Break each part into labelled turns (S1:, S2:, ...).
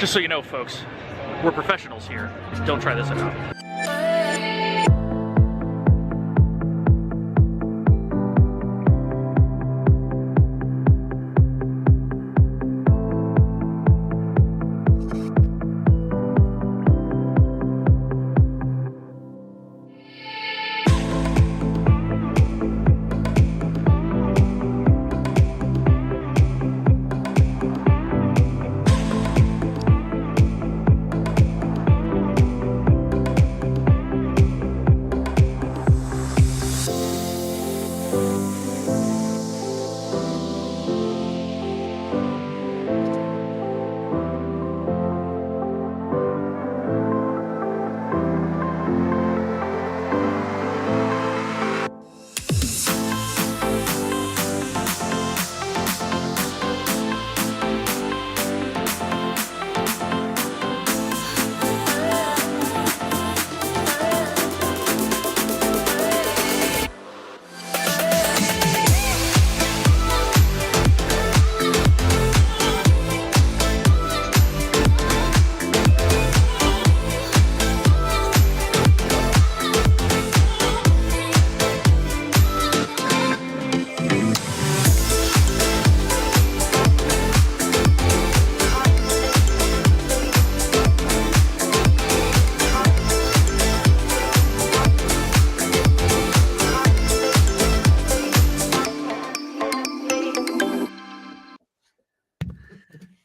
S1: Just so you know, folks, we're professionals here. Don't try this at home.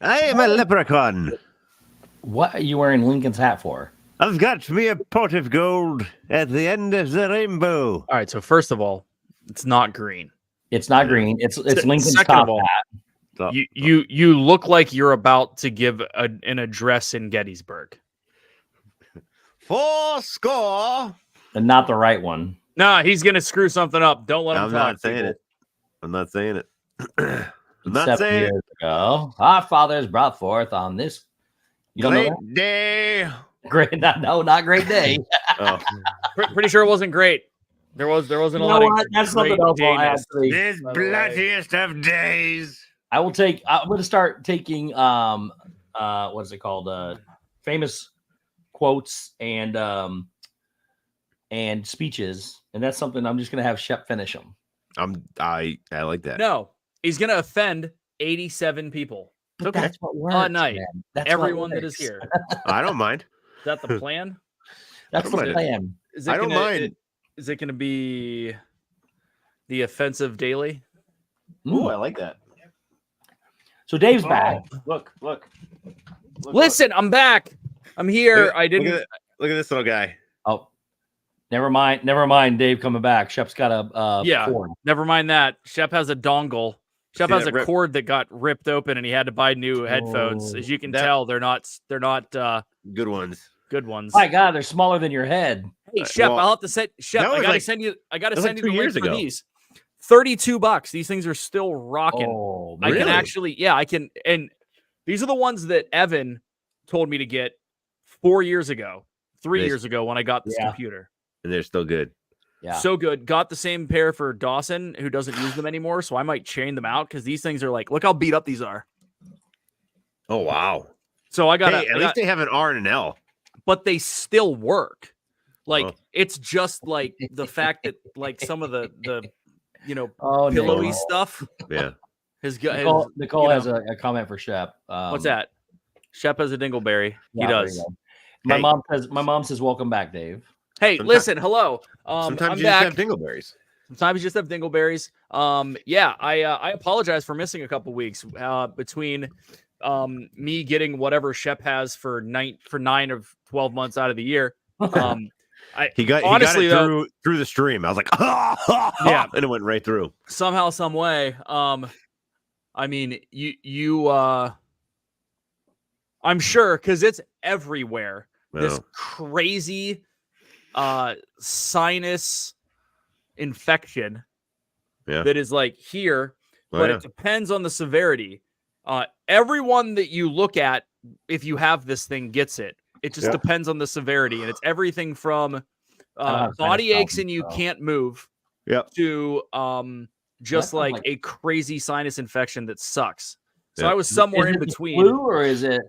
S2: I am a leprechaun.
S3: What are you wearing Lincoln's hat for?
S2: I've got me a pot of gold at the end of the rainbow.
S1: All right, so first of all, it's not green.
S3: It's not green. It's Lincoln's
S1: Second
S3: top
S1: of all,
S3: hat.
S1: You look like you're about to give an address in Gettysburg.
S2: 80.
S3: And not the right one.
S1: Nah, he's gonna screw something up. Don't let him
S2: I'm
S1: talk.
S2: not saying it. I'm not saying it. I'm not
S3: 7
S2: saying
S3: years ago, our fathers brought forth on this. You don't know
S2: great
S3: that?
S2: day.
S3: Great, no, not great day.
S2: Oh.
S1: Pretty sure it wasn't great. There wasn't a
S3: You
S1: lot
S3: know
S1: of
S3: what? That's
S1: great
S3: something else I'll add
S1: dayness.
S3: to the-
S2: This
S1: by the way.
S2: bloodiest of days.
S3: I'm going to start taking what is it called? Famous quotes and speeches, and that's something I'm just going to have Shep finish them.
S2: I like that.
S1: No, he's gonna offend 87 people.
S3: But
S2: Okay.
S3: that's what works.
S1: On night.
S3: man. That's what
S1: Everyone that is
S3: works.
S1: here.
S2: I don't mind.
S1: Is that the plan?
S3: That's
S2: I
S3: the
S2: don't mind.
S3: plan.
S1: Is
S2: I don't mind.
S1: Is it gonna be the offensive daily?
S2: Ooh, I like that.
S3: So Dave's back.
S2: Look.
S1: Listen, I'm back. I'm here. I didn't.
S2: Look at this little guy.
S3: Oh, never mind. Dave coming back. Shep's got a
S1: Yeah.
S3: cord.
S1: Never mind that. Shep has a dongle. Shep
S2: See
S1: has
S2: that
S1: a
S2: rip?
S1: cord that got ripped open, and he had to buy new headphones.
S3: Oh.
S1: As you can
S2: That-
S1: tell, they're not
S2: Good ones.
S1: good ones.
S3: My God, they're smaller than your head.
S1: Hey Shep,
S2: well,
S1: I'll have to send Shep.
S2: that
S1: I
S2: was
S1: gotta
S2: like-
S1: send you. I gotta
S2: that was
S1: send
S2: like
S1: you
S2: 2
S1: the
S2: years
S1: link for
S2: ago.
S1: these. $32. These things are still rocking.
S3: Oh,
S1: I can
S2: really?
S1: actually, yeah, I can. And these are the ones that Evan told me to get 4 years ago, 3
S2: They-
S1: years ago when I got this
S3: Yeah.
S1: computer.
S2: And they're still good.
S3: yeah.
S1: So good. Got the same pair for Dawson, who doesn't use them anymore. So I might chain them out because these things are like, look how beat up these are.
S2: Oh wow.
S1: So I got
S2: Hey, at least they have an R and an L.
S1: but they still work. Like
S2: Oh.
S1: it's just like the fact that like some of the
S3: Oh,
S1: pillowy
S3: no.
S1: stuff
S2: Yeah.
S3: Nicole,
S1: has
S3: Nicole
S1: you
S3: has
S1: know.
S3: a comment for Shep.
S1: what's that? Shep has a dingleberry.
S3: Yeah,
S1: He
S3: there
S1: does.
S3: you go. My
S2: Hey.
S3: mom says, "Welcome back, Dave."
S1: Hey,
S2: Sometimes-
S1: listen, hello.
S2: Sometimes
S1: I'm
S2: you
S1: back.
S2: just have dingleberries.
S1: Sometimes you just have dingleberries. Yeah, I apologize for missing a couple weeks between me getting whatever Shep has for 9 of 12 months out of the year.
S2: He got
S1: Honestly,
S2: it
S1: though-
S2: through the stream. I was like,
S1: Yeah.
S2: and it went right through.
S1: Somehow, some way. I mean, you I'm sure because it's everywhere. This
S2: Well,
S1: crazy sinus infection
S2: Yeah.
S1: that is like here,
S2: oh,
S1: but
S2: yeah.
S1: it depends on the severity. Everyone that you look at, if you have this thing, gets it. It just
S2: Yeah.
S1: depends on the severity, and it's everything from
S3: have
S1: body
S3: sinus
S1: aches and you
S3: problems,
S1: can't move
S2: Yep.
S1: to just
S3: sounds
S1: like
S3: like-
S1: a crazy sinus infection that sucks. So
S2: Yeah.
S1: I was somewhere
S3: Is
S1: in
S3: it the
S1: between.
S3: flu, or is it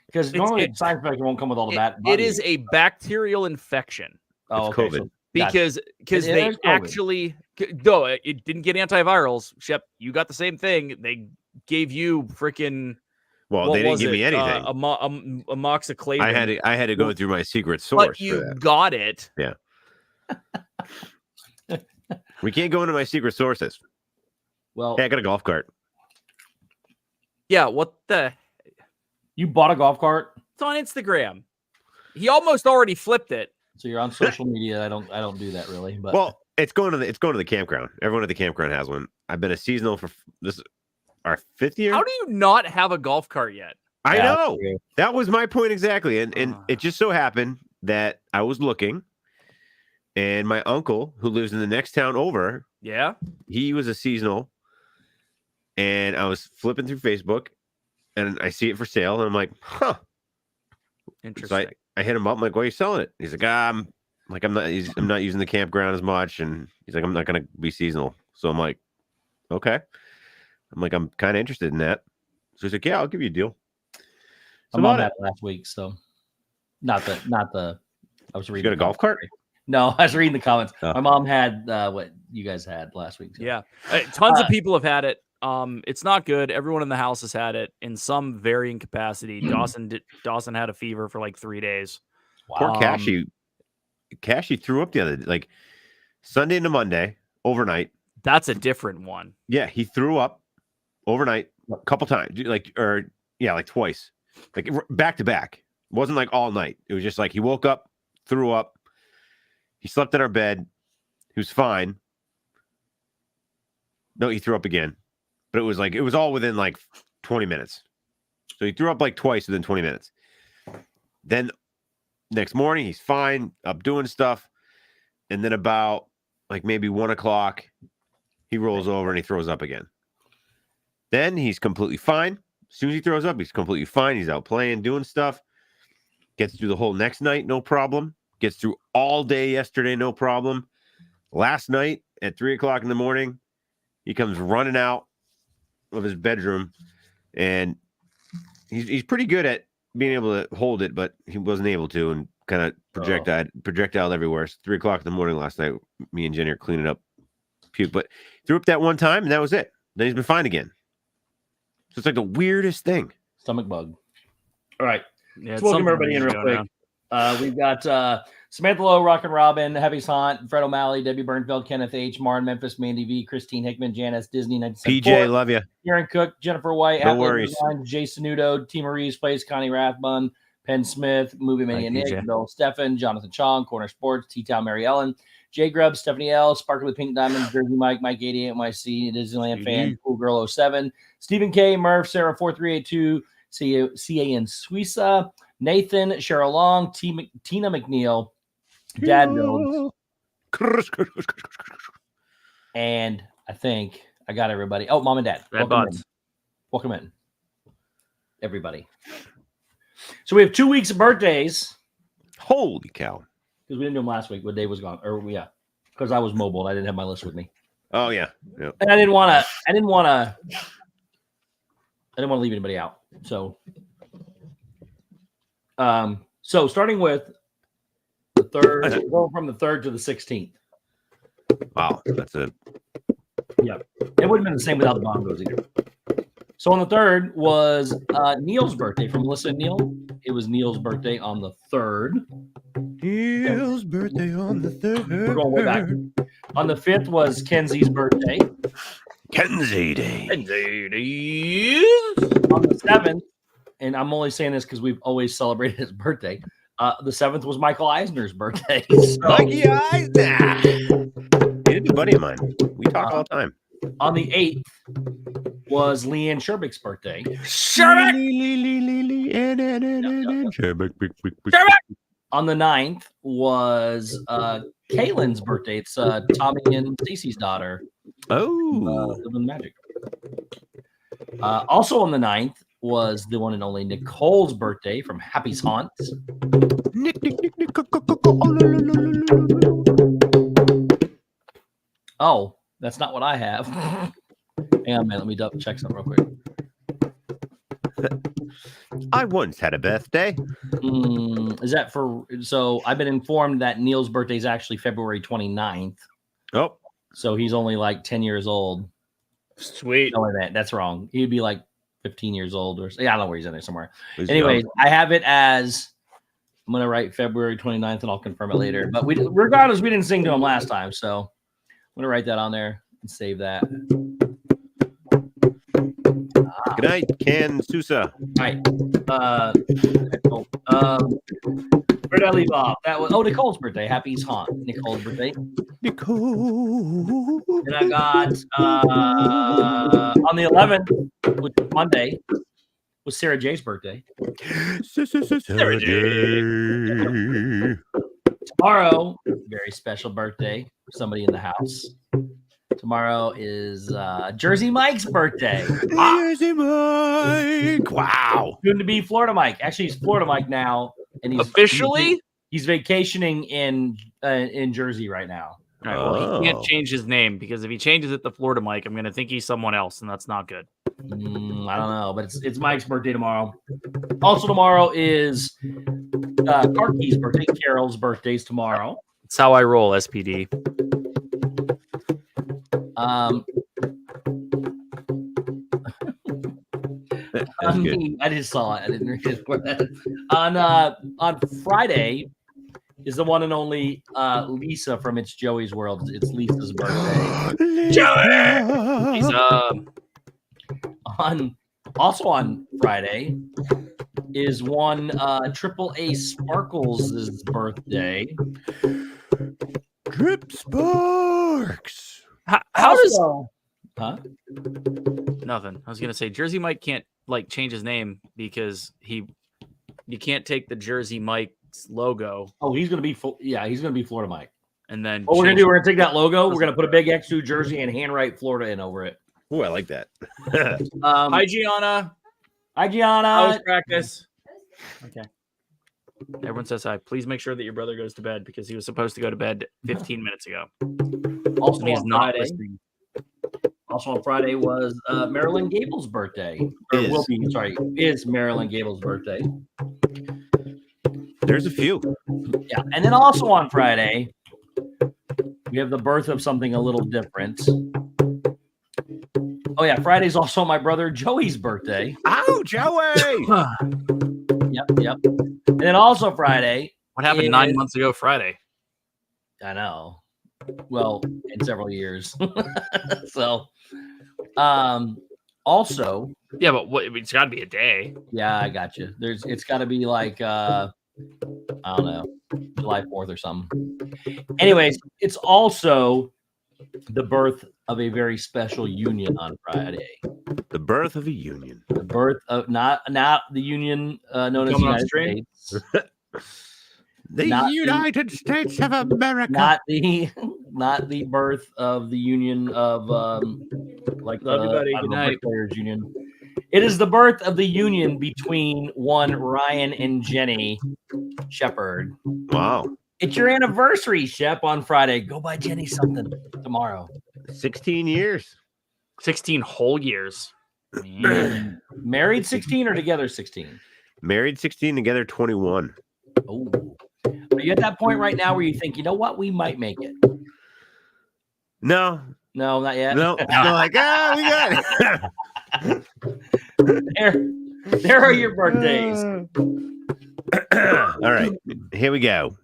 S3: Because normally science infection won't come with all the bad.
S1: It is a bacterial infection.
S3: Oh,
S2: It's
S3: okay.
S2: COVID.
S3: So,
S1: Because they actually, though it didn't get antivirals, Shep, you got the same thing. They gave you freaking.
S2: Well, they didn't give me anything.
S1: Amoxiclavin.
S2: I had to go through my secret source.
S1: But you got it.
S2: Yeah. We can't go into my secret sources.
S3: Well,
S2: hey, I got a golf cart.
S1: Yeah, what the?
S3: You bought a golf cart?
S1: It's on Instagram. He almost already flipped it.
S3: So you're on social media. I don't do that really. But
S2: well, it's going to the campground. Everyone at the campground has one. I've been a seasonal for this our 5th year.
S1: How do you not have a golf cart yet?
S2: I know. That was my point exactly. And it just so happened that I was looking, and my uncle, who lives in the next town over, he was a seasonal, and I was flipping through Facebook, and I see it for sale, and I'm like, huh.
S1: Interesting.
S2: So I hit him up. I'm like, why are you selling it? He's like, I'm not using the campground as much, and he's like, I'm not gonna be seasonal. So I'm like, okay. I'm like, I'm kind of interested in that. So he's like, yeah, I'll give you a deal.
S3: So I'm on that last week, so not the. I was reading.
S2: You got a golf cart?
S3: No, I was reading the comments. Oh. My mom had what you guys had last week. So.
S1: Yeah, tons of people have had it. It's not good. Everyone in the house has had it in some varying capacity. Dawson had a fever for like 3 days.
S2: Wow. Poor Cashy threw up the other like Sunday into Monday overnight.
S1: That's a different one.
S2: Yeah, he threw up overnight a couple times, like twice, like back to back. It wasn't like all night. It was just like he woke up, threw up. He slept in our bed. He was fine. No, he threw up again. But it was all within like 20 minutes. So he threw up like twice within 20 minutes. Then next morning, he's fine, up doing stuff. And then about like maybe 1 o'clock, he rolls over and he throws up again. Then he's completely fine. As soon as he throws up, he's completely fine. He's out playing, doing stuff. Gets through the whole next night, no problem. Gets through all day yesterday, no problem. Last night at 3 o'clock in the morning, he comes running out of his bedroom, and he's pretty good at being able to hold it, but he wasn't able to, and kind of projectile everywhere. It's 3 o'clock in the morning last night. Me and Jenny are cleaning up puke, but threw up that one time, and that was it. Then he's been fine again. So it's like the weirdest thing.
S3: Stomach bug. All right.
S1: Yeah,
S3: let's welcome everybody in real quick. We've got Samantha Lowe, Rockin' Robin, Heavy Sant, Fred O'Malley, Debbie Burnfeld, Kenneth H., Marn Memphis, Mandy V., Christine Hickman, Janice Disney,
S2: 1974. PJ, love you.
S3: Aaron Cook, Jennifer White,
S2: no worries.
S3: Jason Udo, T. Marie's Place, Connie Rathbun, Penn Smith, Movie Mania Nick, Bill Steffen, Jonathan Chong, Corner Sports, T-Town Mary Ellen, Jay Grubb, Stephanie L., Sparkly Pink Diamonds, Jersey Mike 88 NYC, Disneyland Fan, Cool Girl 07, Stephen K., Murph, Sarah 4382, CAN Suisa, Nathan, Cheryl Long, Tina McNeil, Dad Builds, and I think I got everybody. Oh, Mom and Dad. Welcome in. Everybody. So we have 2 weeks of birthdays.
S2: Holy cow.
S3: Because we didn't do them last week, but Dave was gone. Because I was mobile and I didn't have my list with me.
S2: Oh, yeah. Yep.
S3: And I didn't want to leave anybody out. So starting with the 3rd, going from the 3rd to the 16th.
S2: Wow, it
S3: wouldn't have been the same without the bongos either. So on the 3rd was Neil's birthday from Melissa and Neil. It was Neil's birthday on the 3rd.
S2: Neil's birthday on the 3rd.
S3: We're going way back. On the 5th was Kenzie's birthday.
S2: Kenzie Day.
S3: On the 7th, and I'm only saying this because we've always celebrated his birthday. The 7th was Michael Eisner's birthday.
S2: Mikey Eisner. He's a buddy of mine. We talk all the time.
S3: On the 8th was Leanne Sherbick's birthday.
S1: Sherbick!
S3: On the 9th was Kaylin's birthday. It's Tommy and Stacey's daughter.
S2: Oh.
S3: Living Magic. Also on the 9th was the one and only Nicole's birthday from Happy's Haunts.
S2: Nick.
S3: Oh, that's not what I have. Hang on, man. Let me double check something real quick.
S2: I once had a birthday.
S3: Is that for? So I've been informed that Neil's birthday is actually February 29th.
S2: Oh,
S3: So he's only like 10 years old.
S1: Sweet.
S3: No, that's wrong. He'd be like 15 years old or yeah, I don't know where he's in there somewhere.
S2: he's
S3: Anyway,
S2: young.
S3: I have it as I'm gonna write February 29th and I'll confirm it later. But regardless, we didn't sing to him last time, so I'm gonna write that on there and save that.
S2: Good night, Ken Sousa.
S3: All right. Where did I leave off? That was Nicole's birthday. Happy Haunt. Nicole's birthday.
S2: Nicole.
S3: Then I got on the 11th, which was Monday, was Sarah J's birthday.
S2: Sarah J.
S3: Tomorrow, very special birthday for somebody in the house. Tomorrow is Jersey Mike's birthday.
S2: Jersey Mike. Wow.
S3: Soon to be Florida Mike. Actually, he's Florida Mike now, and he's
S1: Officially?
S3: he's vacationing in Jersey right now.
S1: All right, well, he can't change his name because if he changes it to Florida Mike, I'm going to think he's someone else, and that's not good.
S3: I don't know, but it's Mike's birthday tomorrow. Also tomorrow is Karki's birthday. Carol's birthday's tomorrow.
S1: That's how I roll, SPD.
S2: That's good.
S3: I just saw it. I didn't read it for that. On Friday is the one and only Lisa from It's Joey's World. It's Lisa's birthday.
S1: Joey! He's
S3: on Friday is one Triple A Sparkles' birthday.
S2: Drip Sparks.
S1: How does
S3: huh?
S1: nothing? I was gonna say Jersey Mike can't like change his name because you can't take the Jersey Mike's logo
S3: Oh, he's gonna be he's gonna be Florida Mike.
S1: and then
S3: What we're gonna
S1: change
S3: do, we're gonna take that logo, we're gonna put a big X2 jersey and handwrite Florida in over it.
S2: Oh, I like that.
S1: Hi Gianna.
S3: Hi Gianna.
S1: How was practice? Okay. Everyone says hi. Please make sure that your brother goes to bed because he was supposed to go to bed 15 minutes ago.
S3: Also
S1: And he's
S3: on
S1: not
S3: Friday.
S1: listening.
S3: Also on Friday was Marilyn Gable's birthday. Or
S2: Is.
S3: will be, sorry, is Marilyn Gable's birthday.
S2: There's a few.
S3: Yeah. And then also on Friday, we have the birth of something a little different. Oh yeah, Friday's also my brother Joey's birthday.
S2: Oh, Joey.
S3: Yep. And then also Friday.
S1: What happened 9 months ago Friday?
S3: I know. Well, in several years. So also,
S1: Yeah, but it's got to be a day.
S3: yeah, I got you. It's got to be like I don't know, July 4th or something. Anyways, it's also the birth of a very special union on Friday.
S2: The birth of a union.
S3: The birth of not the union known as the
S1: Coming on
S3: United
S1: stream?
S3: States.
S2: The
S3: Not the-
S2: United States of America.
S3: Not the birth of the union of like
S1: Love you, buddy.
S3: I don't
S1: Good
S3: know,
S1: night.
S3: Players Union. It is the birth of the union between one Ryan and Jenny Shepherd.
S2: Wow.
S3: It's your anniversary, Shep, on Friday. Go buy Jenny something tomorrow.
S2: 16 years.
S1: 16 whole years.
S3: Man. Married 16 or together 16?
S2: Married 16, together 21.
S3: Oh. Are you at that point right now where you think, you know what, we might make it?
S2: No.
S3: No, not yet.
S2: No. No, like, we got it.
S3: There are your birthdays.
S2: All right. Here we go.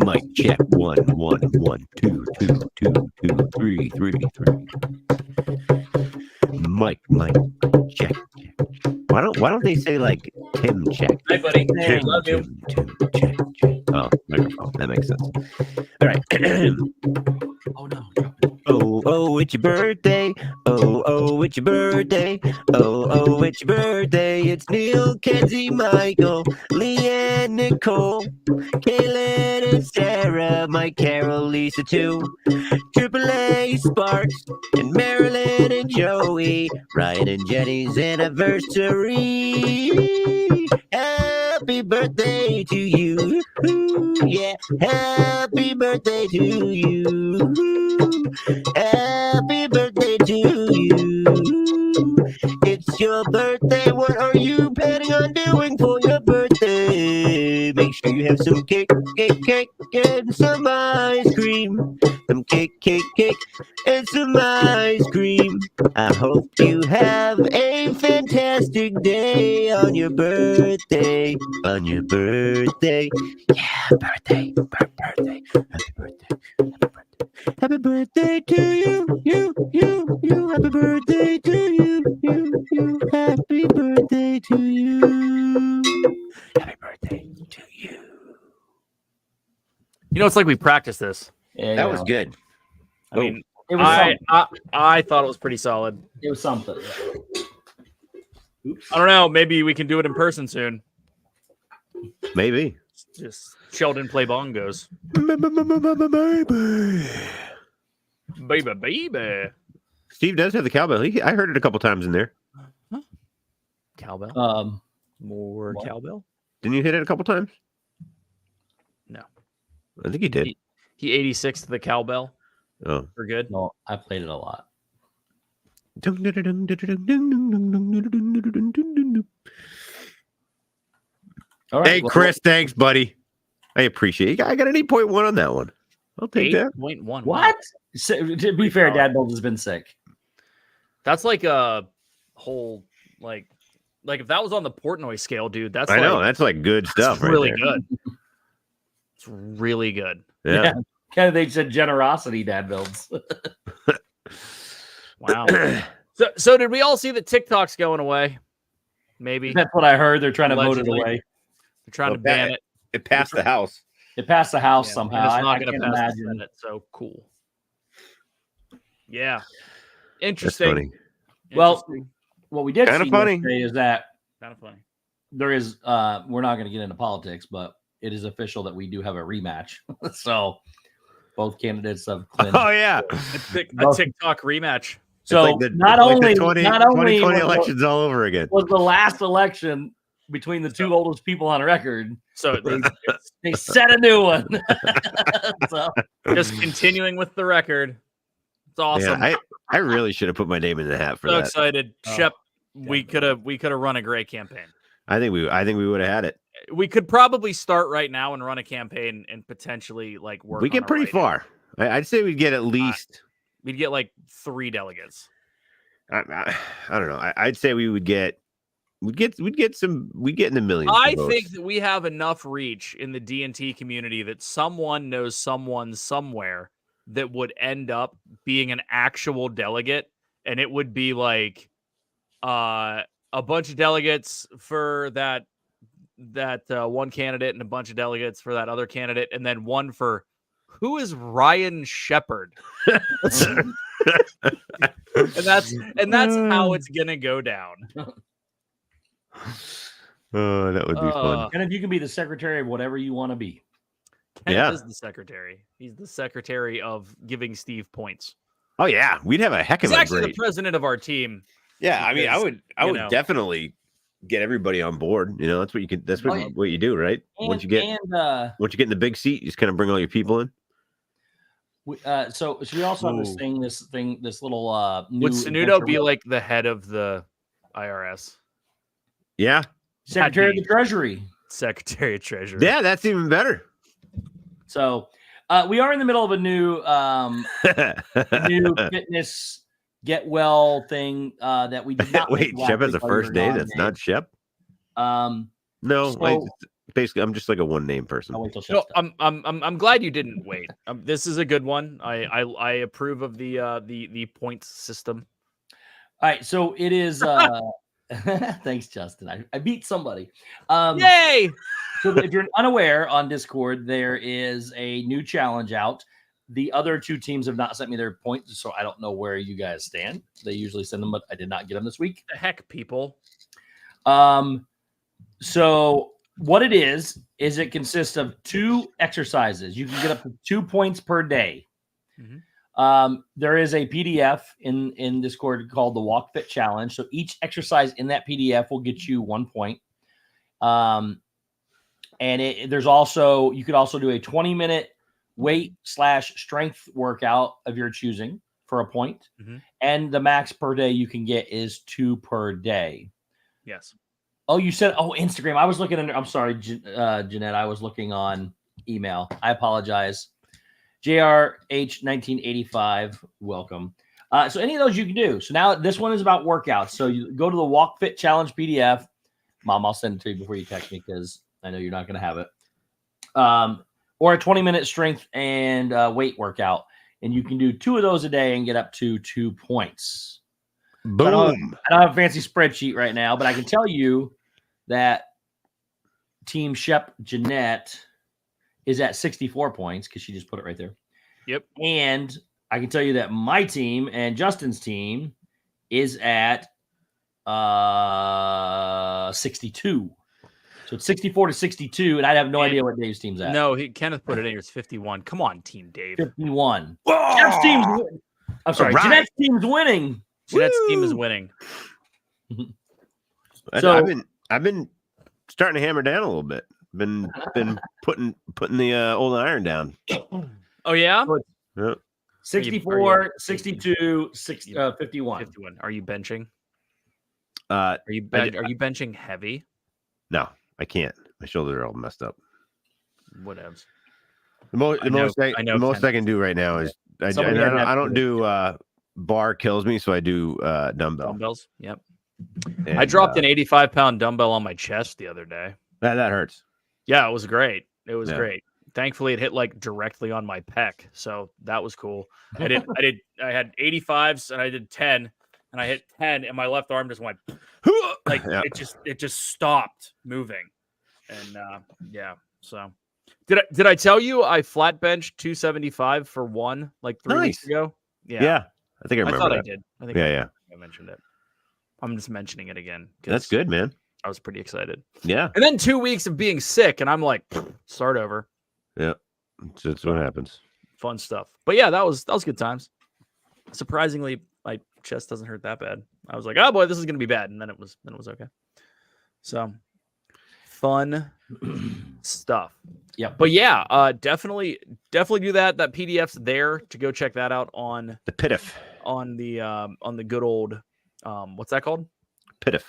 S2: Mic check. 1 1 1 2 2 2 2 3 3 3. Mic check. Why don't they say like Tim check?
S1: Hi, buddy.
S3: Hey,
S2: Tim,
S1: love you.
S2: Tim, check. Oh, microphone. That makes sense. All right.
S3: Oh no.
S2: Oh, it's your birthday. Oh, it's your birthday. Oh, it's your birthday. It's Neil, Kenzie, Michael, Leanne, Nicole, Kaylin, and Sarah, Mike, Carol, Lisa, too. Triple A, Sparks, and Marilyn, and Joey. Ryan and Jenny's anniversary. Happy birthday to you. Yeah, happy birthday to you. Happy birthday to planning on doing for your birthday? Make sure you have some cake, and some ice cream. Some cake, and some ice cream. I hope you have a fantastic day on your birthday. On your birthday. Yeah, birthday. Happy birthday. Happy birthday to you. Happy birthday to you. Happy birthday to you. Happy birthday to you.
S1: You know, it's like we practiced this.
S3: Yeah,
S2: That was good.
S1: I mean,
S3: it was something.
S1: I thought it was pretty solid.
S3: It was something.
S1: I don't know. Maybe we can do it in person soon.
S2: Maybe.
S1: Just Sheldon play bongos. Baby.
S2: Steve does have the cowbell. I heard it a couple times in there.
S1: Cowbell. More
S3: what?
S1: cowbell.
S2: Didn't you hit it a couple times?
S1: No.
S2: I think he did.
S1: He 86 to the cowbell.
S2: Oh.
S1: We're good.
S3: No, I played it a lot. All right,
S2: Hey, Chris, thanks, buddy. I appreciate it. I got an 8.1 on that one. I'll take that.
S1: 8.1.
S3: What? So, to be fair, Dad Build has been sick.
S1: That's like a whole like if that was on the Portnoy scale, dude. That's
S2: I know that's like good stuff.
S1: That's really
S2: right there.
S1: good. It's really good.
S2: Yeah.
S3: Kind of they said generosity, Dad Builds.
S1: Wow. So did we all see that TikTok's going away? Maybe
S3: That's what I heard. They're trying to vote it
S1: Allegedly.
S3: away.
S1: they're trying to ban it.
S2: It passed the house.
S3: It passed the house
S1: Yeah,
S3: somehow.
S1: and it's
S3: I
S1: not going
S3: can't
S1: to pass the
S3: imagine.
S1: Senate. So cool. Yeah.
S2: That's
S1: Interesting.
S2: funny.
S3: Well, what we did
S2: Kinda
S3: see
S2: funny.
S3: yesterday is that
S1: Kind of funny.
S3: there is we're not going to get into politics, but it is official that we do have a rematch. So both candidates have clinched.
S2: Oh yeah.
S1: A TikTok rematch.
S3: So not only
S2: 2020
S3: was
S2: elections all over again.
S3: was the last election between the two oldest people on record,
S1: So
S3: they set a new one. So
S1: just continuing with the record. It's awesome.
S2: Yeah, I really should have put my name in the hat for
S1: so
S2: that.
S1: excited.
S3: Oh,
S1: Shep, we could have run a great campaign.
S2: I think we would have had it.
S1: We could probably start right now and run a campaign and potentially like work.
S2: We
S1: on
S2: get
S1: a
S2: pretty
S1: write-in.
S2: far. I'd say we'd get at least.
S1: We'd get like 3 delegates.
S2: I don't know. I'd say we'd get in the millions.
S1: I
S2: of votes.
S1: think that we have enough reach in the D&T community that someone knows someone somewhere that would end up being an actual delegate, and it would be like a bunch of delegates for that one candidate and a bunch of delegates for that other candidate, and then one for who is Ryan Shepherd. and that's how it's gonna go down.
S2: Oh, that would be fun.
S3: and if you can be the secretary of whatever you want to be.
S1: Kenneth
S2: Yeah.
S1: is the secretary. He's the secretary of giving Steve points.
S2: Oh yeah, we'd have a heck of
S1: He's
S2: a
S1: actually
S2: great.
S1: the president of our team.
S2: Yeah, I mean, I
S1: because,
S2: would
S1: know.
S2: definitely get everybody on board. You know, that's what you can. That's what,
S3: Oh, yeah.
S2: what you do, right? Once you get in the big seat, you just kind of bring all your people in.
S3: So we also have this thing, this little new
S1: Would Sanudo be like the head of the IRS?
S2: Yeah,
S3: Secretary of the Treasury?
S1: Secretary of Treasury.
S2: yeah, that's even better.
S3: So we are in the middle of a new fitness get well thing that we did not
S2: Wait,
S3: make last
S2: Shep has a
S3: week while we
S2: first
S3: were
S2: day.
S3: gone,
S2: That's
S3: Dave.
S2: not Shep. No,
S3: so-
S2: basically, I'm just like a one name person.
S3: I'll wait till
S1: No,
S3: Shep's done.
S1: I'm glad you didn't wait. This is a good one. I approve of the points system.
S3: All right, so it is. Thanks, Justin. I beat somebody.
S1: Yay!
S3: So if you're unaware, on Discord, there is a new challenge out. The other two teams have not sent me their points, so I don't know where you guys stand. They usually send them, but I did not get them this week.
S1: The heck, people.
S3: So what it is it consists of 2 exercises. You can get up to 2 points per day.
S1: Mhm.
S3: There is a PDF in Discord called the Walk Fit Challenge. So each exercise in that PDF will get you 1 point. And there's also, you could also do a 20-minute weight/strength workout of your choosing for a point.
S1: Mhm.
S3: And the max per day you can get is 2 per day.
S1: Yes.
S3: Oh, you said Instagram. I was looking under. I'm sorry, Jeanette. I was looking on email. I apologize. JRH1985. Welcome. So any of those you can do. So now this one is about workouts. So you go to the Walk Fit Challenge PDF. Mom, I'll send it to you before you text me because I know you're not going to have it. Or a 20-minute strength and weight workout. And you can do 2 of those a day and get up to 2 points.
S2: Boom.
S3: So I don't have a fancy spreadsheet right now, but I can tell you that Team Shep Jeanette is at 64 points because she just put it right there.
S1: Yep.
S3: And I can tell you that my team and Justin's team is at 62. So it's 64 to 62, and I have no idea what Dave's team's at.
S1: No, Kenneth put it in. It's 51. Come on, Team Dave.
S3: 51.
S2: Whoa!
S3: Jeff's team's winning. I'm sorry,
S2: Right.
S3: Jeanette's team's winning.
S1: Jeanette's team is winning.
S3: So-
S2: I've been starting to hammer down a little bit. Been putting the old iron down.
S1: Oh, yeah?
S2: Yep.
S3: 64, 62, 51.
S1: 51. Are you benching?
S2: Uh,
S1: Are you benching heavy?
S2: no, I can't. My shoulders are all messed up.
S1: Whatevs.
S2: The most I can do right now is I don't do bar kills me, so I do dumbbell.
S1: Dumbbells. Yep.
S2: And,
S1: I dropped an 85-pound dumbbell on my chest the other day.
S2: that hurts.
S1: Yeah, it was great. It was
S2: Yeah.
S1: great. Thankfully, it hit like directly on my pec, so that was cool. I had 85s and I did 10, and I hit 10, and my left arm just went like
S2: Yeah.
S1: it just stopped moving, and yeah. So did I tell you I flat benched 275 for one like 3 weeks
S2: Nice.
S1: ago?
S2: Yeah, I think I remember
S1: thought
S2: that.
S1: I did. I think
S2: Yeah.
S1: I mentioned it. I'm just mentioning it again. 'Cause
S2: That's good, man.
S1: I was pretty excited.
S2: Yeah,
S1: And then 2 weeks of being sick, and I'm like, start over.
S2: that's what happens.
S1: Fun stuff. But yeah, that was good times. Surprisingly, my chest doesn't hurt that bad. I was like, oh boy, this is gonna be bad, and then it was okay. So fun stuff.
S3: Yep.
S1: But yeah, definitely do that. That PDF's there to go check that out on
S2: The pitif.
S1: the good old what's that called?
S2: Pitif.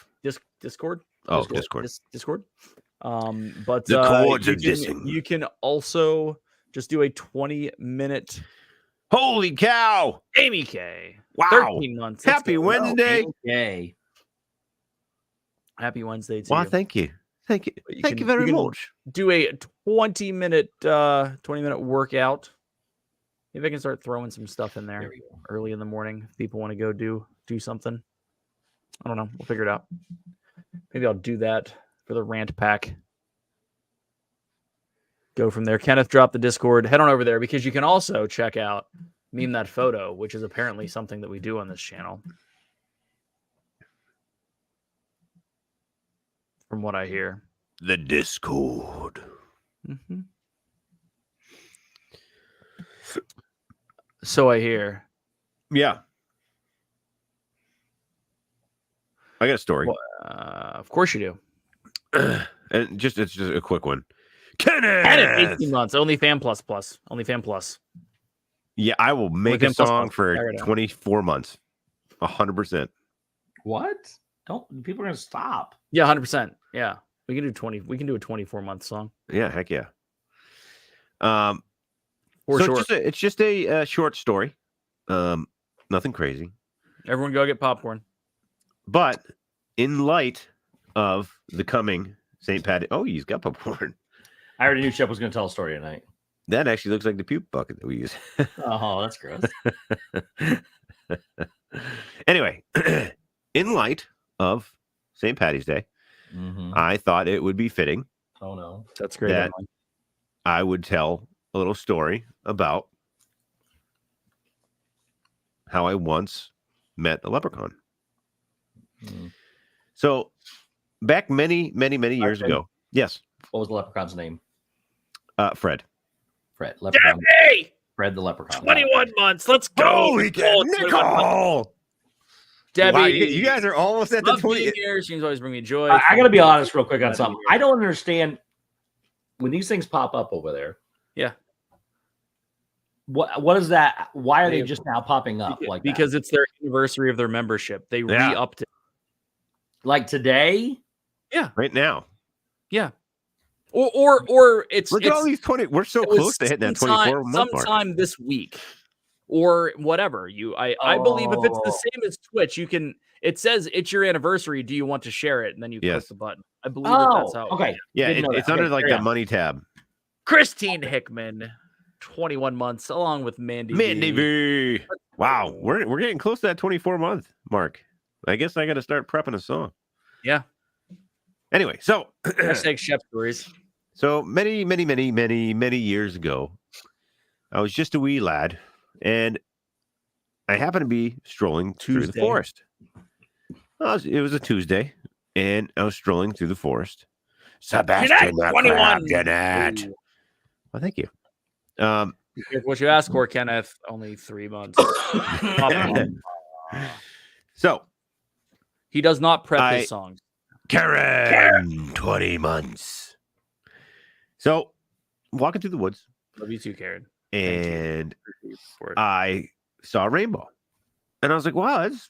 S1: Discord.
S2: Oh, Discord.
S1: Discord. But
S2: The chords
S1: you
S2: of
S1: can,
S2: dissing.
S1: you can also just do a 20-minute
S2: Holy cow!
S1: Amy K.
S2: Wow.
S1: 13 months. Let's
S2: Happy
S1: go.
S2: Wednesday.
S3: Okay.
S1: Happy Wednesday to
S2: Well,
S1: you.
S2: thank you. Thank you.
S1: You
S2: Thank
S1: can-
S2: you very
S1: you can-
S2: much.
S1: Do a 20-minute workout. Maybe I can start throwing some stuff in
S3: There
S1: there
S3: we go.
S1: early in the morning if people want to go do something. I don't know. We'll figure it out. Maybe I'll do that for the rant pack. Go from there. Kenneth dropped the Discord. Head on over there because you can also check out Meme That Photo, which is apparently something that we do on this channel. From what I hear.
S2: The Discord.
S1: Mm-hmm. So I hear.
S2: Yeah. I got a story.
S1: Well, of course you do.
S2: And it's just a quick one. Kenneth!
S1: And it's 18 months. Only fan plus. Only fan plus.
S2: Yeah, I will make a
S1: Within plus
S2: song
S1: one.
S2: for
S1: There we go.
S2: 24 months. 100%.
S3: What? People are gonna stop.
S1: Yeah, 100%. Yeah. We can do 20. We can do a 24-month song.
S2: Yeah, heck yeah.
S1: For
S2: So
S1: sure.
S2: it's just a short story. Nothing crazy.
S1: Everyone go get popcorn.
S2: But in light of the coming St. Paddy, oh, he's got popcorn.
S3: I already knew Shep was gonna tell a story tonight.
S2: That actually looks like the puke bucket that we use.
S3: Oh, that's gross.
S2: Anyway, in light of St. Paddy's Day,
S3: Mm-hmm.
S2: I thought it would be fitting
S3: Oh no.
S1: That's great.
S2: That-
S1: Emily.
S2: I would tell a little story about how I once met a leprechaun.
S3: Mm.
S2: So back many years
S3: Okay.
S2: ago. Yes.
S3: What was the leprechaun's name?
S2: Fred.
S3: Fred. Leprechaun.
S1: Debbie!
S3: Fred the leprechaun.
S1: 21 months. Let's go.
S2: Holy
S1: Oh, 21 months.
S2: Nicole!
S1: Debbie.
S2: Wow, you guys are almost at the
S1: love
S2: 20.
S1: being here. Seems always bring me joy.
S3: I gotta be honest real quick on
S1: Glad to
S3: something.
S1: be here.
S3: I don't understand when these things pop up over there.
S1: Yeah.
S3: What is that? Why are they
S1: They-
S3: just now popping up like that?
S1: Because it's their anniversary of their membership. They
S2: Yeah.
S1: re-upped it.
S3: Like today?
S1: Yeah.
S2: Right now.
S1: Yeah. Or it's
S2: Look at all these 20. We're so close to hitting that 24 month mark.
S1: Sometime this week. Or whatever. I believe if it's the same as Twitch, you can. It says it's your anniversary. Do you want to share it? And then you click the button. I believe that's how.
S3: Okay.
S2: Yeah, it's under like the money tab.
S1: Christine Hickman, 21 months, along with Mandy.
S2: Mandy V. Wow, we're getting close to that 24 month mark. I guess I got to start prepping a song.
S1: Yeah.
S2: Anyway, so
S1: hashtag Shep stories.
S2: So many years ago, I was just a wee lad, and I happened to be strolling through the forest. It was a Tuesday, and I was strolling through the forest. Sebastian, 21. Well, thank you.
S1: What you asked for, Kenneth? Only 3 months.
S2: So
S1: he does not prep his songs.
S2: Karen, 20 months. So walking through the woods.
S1: Love you too, Karen.
S2: And I saw a rainbow, and I was like, "Wow, that's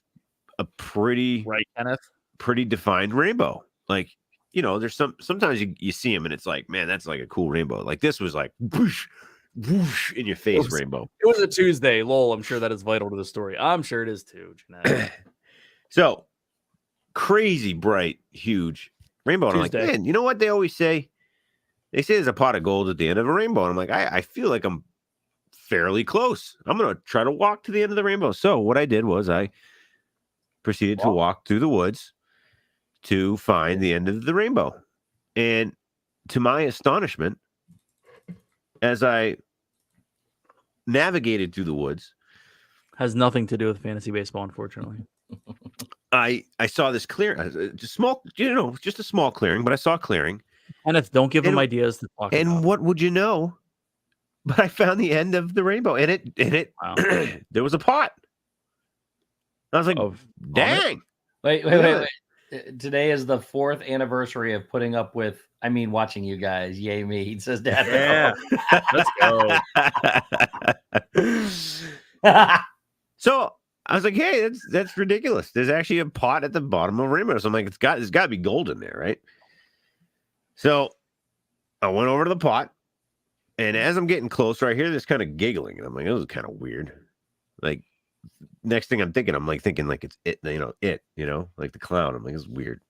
S2: a pretty
S1: Kenneth,
S2: pretty defined rainbow." Like, there's sometimes you see them, and it's like, man, that's like a cool rainbow. Like this was like whoosh, whoosh in your face rainbow.
S1: It was a Tuesday, lol. I'm sure that is vital to the story. I'm sure it is too, Jeanette.
S2: So crazy bright, huge rainbow. And I'm like, man, you know what they always say? They say there's a pot of gold at the end of a rainbow. And I'm like, I feel like I'm fairly close. I'm going to try to walk to the end of the rainbow. So what I did was I proceeded to walk through the woods to find the end of the rainbow. And to my astonishment, as I navigated through the woods,
S1: has nothing to do with fantasy baseball, unfortunately.
S2: I saw this clearing, just a small clearing, but I saw a clearing.
S1: Kenneth, don't give them ideas to talk about.
S2: And what would you know? But I found the end of the rainbow, and it
S1: wow.
S2: There was a pot. I was like, dang.
S3: Wait. Today is the 4th anniversary of putting up with, watching you guys. Yay me. He says, Dad.
S1: Let's go.
S2: So I was like, hey, that's ridiculous. There's actually a pot at the bottom of a rainbow. So I'm like, there's got to be gold in there, right? So I went over to the pot, and as I'm getting closer, I hear this kind of giggling, and I'm like, this is kind of weird. Like, next thing I'm thinking like it's it, like the clown. I'm like, this is weird.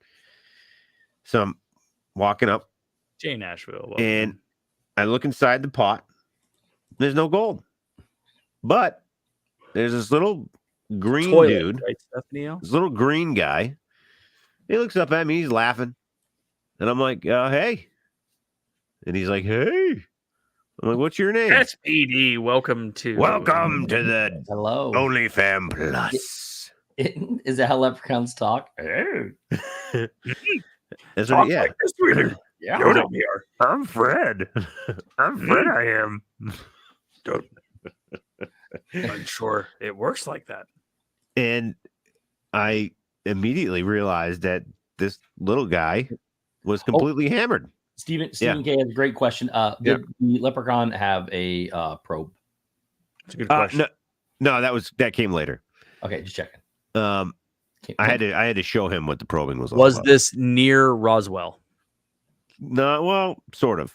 S2: So I'm walking up,
S1: Jay Nashville,
S2: and I look inside the pot. There's no gold, but there's this little green dude,
S1: right, Stephanie?
S2: this little green guy. He looks up at me. He's laughing. And I'm like, hey. And he's like, hey. I'm like, what's your name?
S1: That's PD. Welcome to
S2: the
S3: Hello.
S2: OnlyFam Plus.
S3: Is that how leprechauns talk?
S2: That's what, yeah.
S1: Like this, yeah.
S2: Here. I'm Fred. I'm Fred, I am.
S1: I'm sure it works like that.
S2: And I immediately realized that this little guy was completely hammered.
S3: Stephen K has a great question. Did the leprechaun have a probe?
S1: That's a good question.
S2: No, that came later.
S3: Okay, just checking.
S2: I had to show him what the probing was.
S1: Was this near Roswell?
S2: No, well, sort of.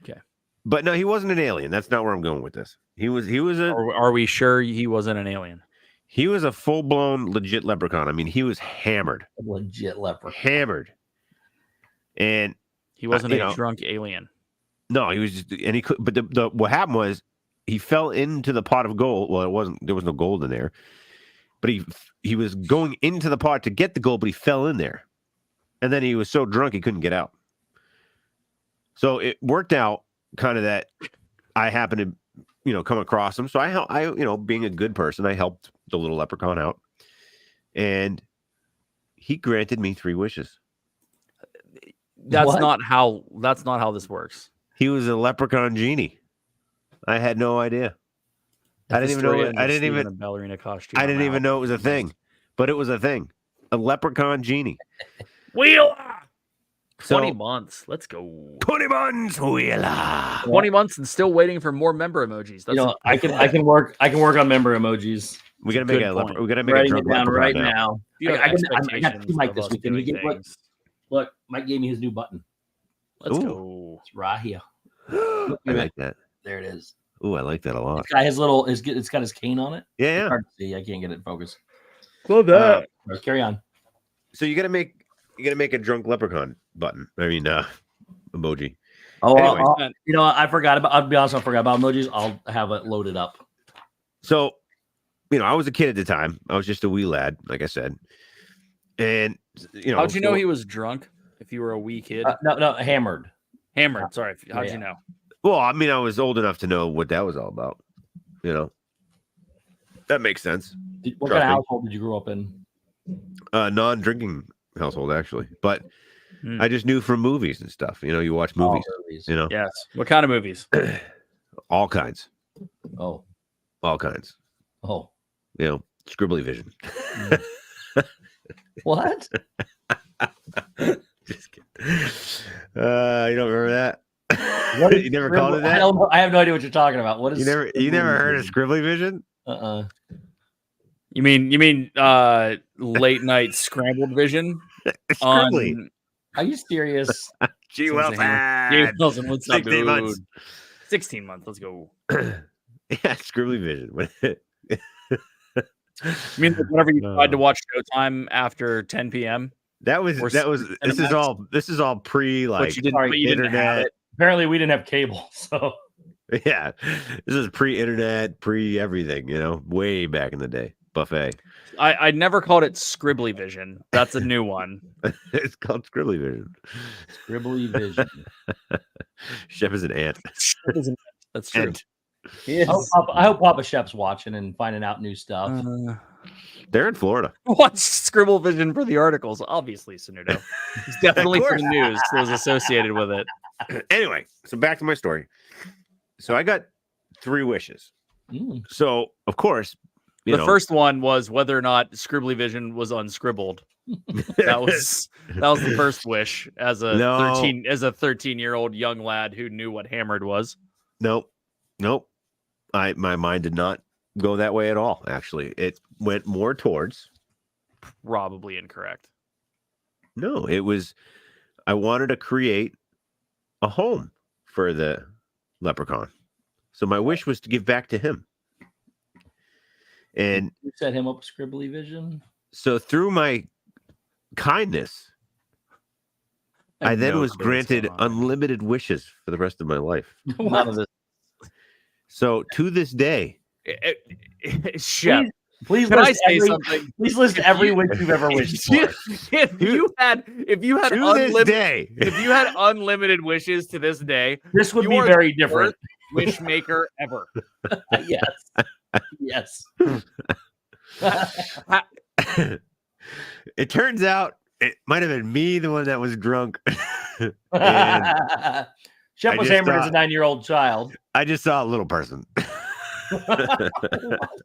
S1: Okay,
S2: but no, he wasn't an alien. That's not where I'm going with this. He was a.
S1: Are we sure he wasn't an alien?
S2: He was a full-blown legit leprechaun. He was hammered.
S3: Legit leprechaun.
S2: Hammered. And
S1: he wasn't a drunk alien.
S2: No, he was just, and he could. But what happened was he fell into the pot of gold. Well, there was no gold in there. But he was going into the pot to get the gold, but he fell in there, and then he was so drunk he couldn't get out. So it worked out kind of that I happened to come across him. So I being a good person, I helped the little leprechaun out, and he granted me 3 wishes.
S1: That's not how this works.
S2: He was a leprechaun genie. I had no idea. I didn't even know.
S1: A ballerina costume.
S2: I didn't even know it was a thing, but it was a thing. A leprechaun genie.
S1: Wheeler. 20 months. Let's go.
S2: 20 months. Wheeler.
S1: 20 months and still waiting for more member emojis. That's
S3: I can work on member emojis.
S2: We gotta make a drunk
S3: down
S2: leprechaun
S3: right now.
S1: I
S3: got 2 mic this weekend. You get what? Look, Mike gave me his new button.
S1: Let's
S2: Ooh.
S1: go.
S3: It's right here.
S2: I like that.
S3: There it is.
S2: Ooh, I like that a lot.
S3: It's got his little. It's got his cane on it.
S2: Yeah,
S3: It's
S2: yeah.
S3: hard to see. I can't get it in focus.
S1: Love that.
S3: Carry on.
S2: So you gotta make a drunk leprechaun button. I mean, emoji.
S3: Oh,
S2: Anyway.
S3: you know, I forgot about. I'll be honest, I forgot about emojis. I'll have it loaded up.
S2: So, I was a kid at the time. I was just a wee lad, like I said. And
S1: how'd you know he was drunk? If you were a wee kid,
S3: No, hammered.
S1: Hammered. Sorry. How'd you know?
S2: Well, I mean, I was old enough to know what that was all about. That makes sense.
S3: What kind of household did you grow up in?
S2: Non-drinking household, actually, but I just knew from movies and stuff. You watch movies.
S1: Yes. What kind of movies?
S2: All kinds.
S3: Oh.
S2: All kinds.
S3: Oh.
S2: Scribbly vision.
S3: What?
S2: Just kidding. You don't remember that? You never called it that?
S3: I have no idea what you're talking about. What is
S2: you never heard of scribbly vision?
S1: You mean late night scrambled vision?
S2: Scribbly.
S3: Are you serious?
S2: Gee
S1: Wilson, what's up,
S2: 16 months.
S1: 16 months. Let's go.
S2: Yeah, scribbly vision.
S1: You mean whenever you tried to watch Showtime after 10 p.m.? This is all pre but you didn't have it.
S3: Apparently we didn't have cable, so
S2: yeah. This is pre-internet, pre-everything, way back in the day. Buffet.
S1: I never called it scribbly vision. That's a new one.
S2: It's called scribbly vision.
S3: Scribbly vision.
S2: Shep is an ant.
S1: That's true.
S3: Yes. I hope Papa Shep's watching and finding out new stuff.
S2: They're in Florida.
S1: What's scribble vision for the articles? Obviously, Sanudo. It's definitely for the news. So it was associated with it.
S2: Anyway, so back to my story. So I got 3 wishes. So of course,
S1: the first one was whether or not scribbly vision was unscribbled. That was the first wish as a 13-year-old young lad who knew what hammered was.
S2: Nope. My mind did not go that way at all. Actually, it went more towards
S1: probably incorrect.
S2: No, it was I wanted to create a home for the leprechaun. So my wish was to give back to him. And
S3: you set him up with scribbly vision.
S2: So through my kindness, I then was granted unlimited wishes for the rest of my life.
S3: None of this.
S2: So to this day,
S1: Shep,
S3: please
S1: can I say something?
S3: Please list every wish you've ever wished for.
S1: If you had unlimited wishes to this day,
S3: this would be very different.
S1: Wish maker ever.
S3: Yes.
S2: It turns out it might have been me, the one that was drunk.
S3: Shep was hammered as a 9-year-old child.
S2: I just saw a little person.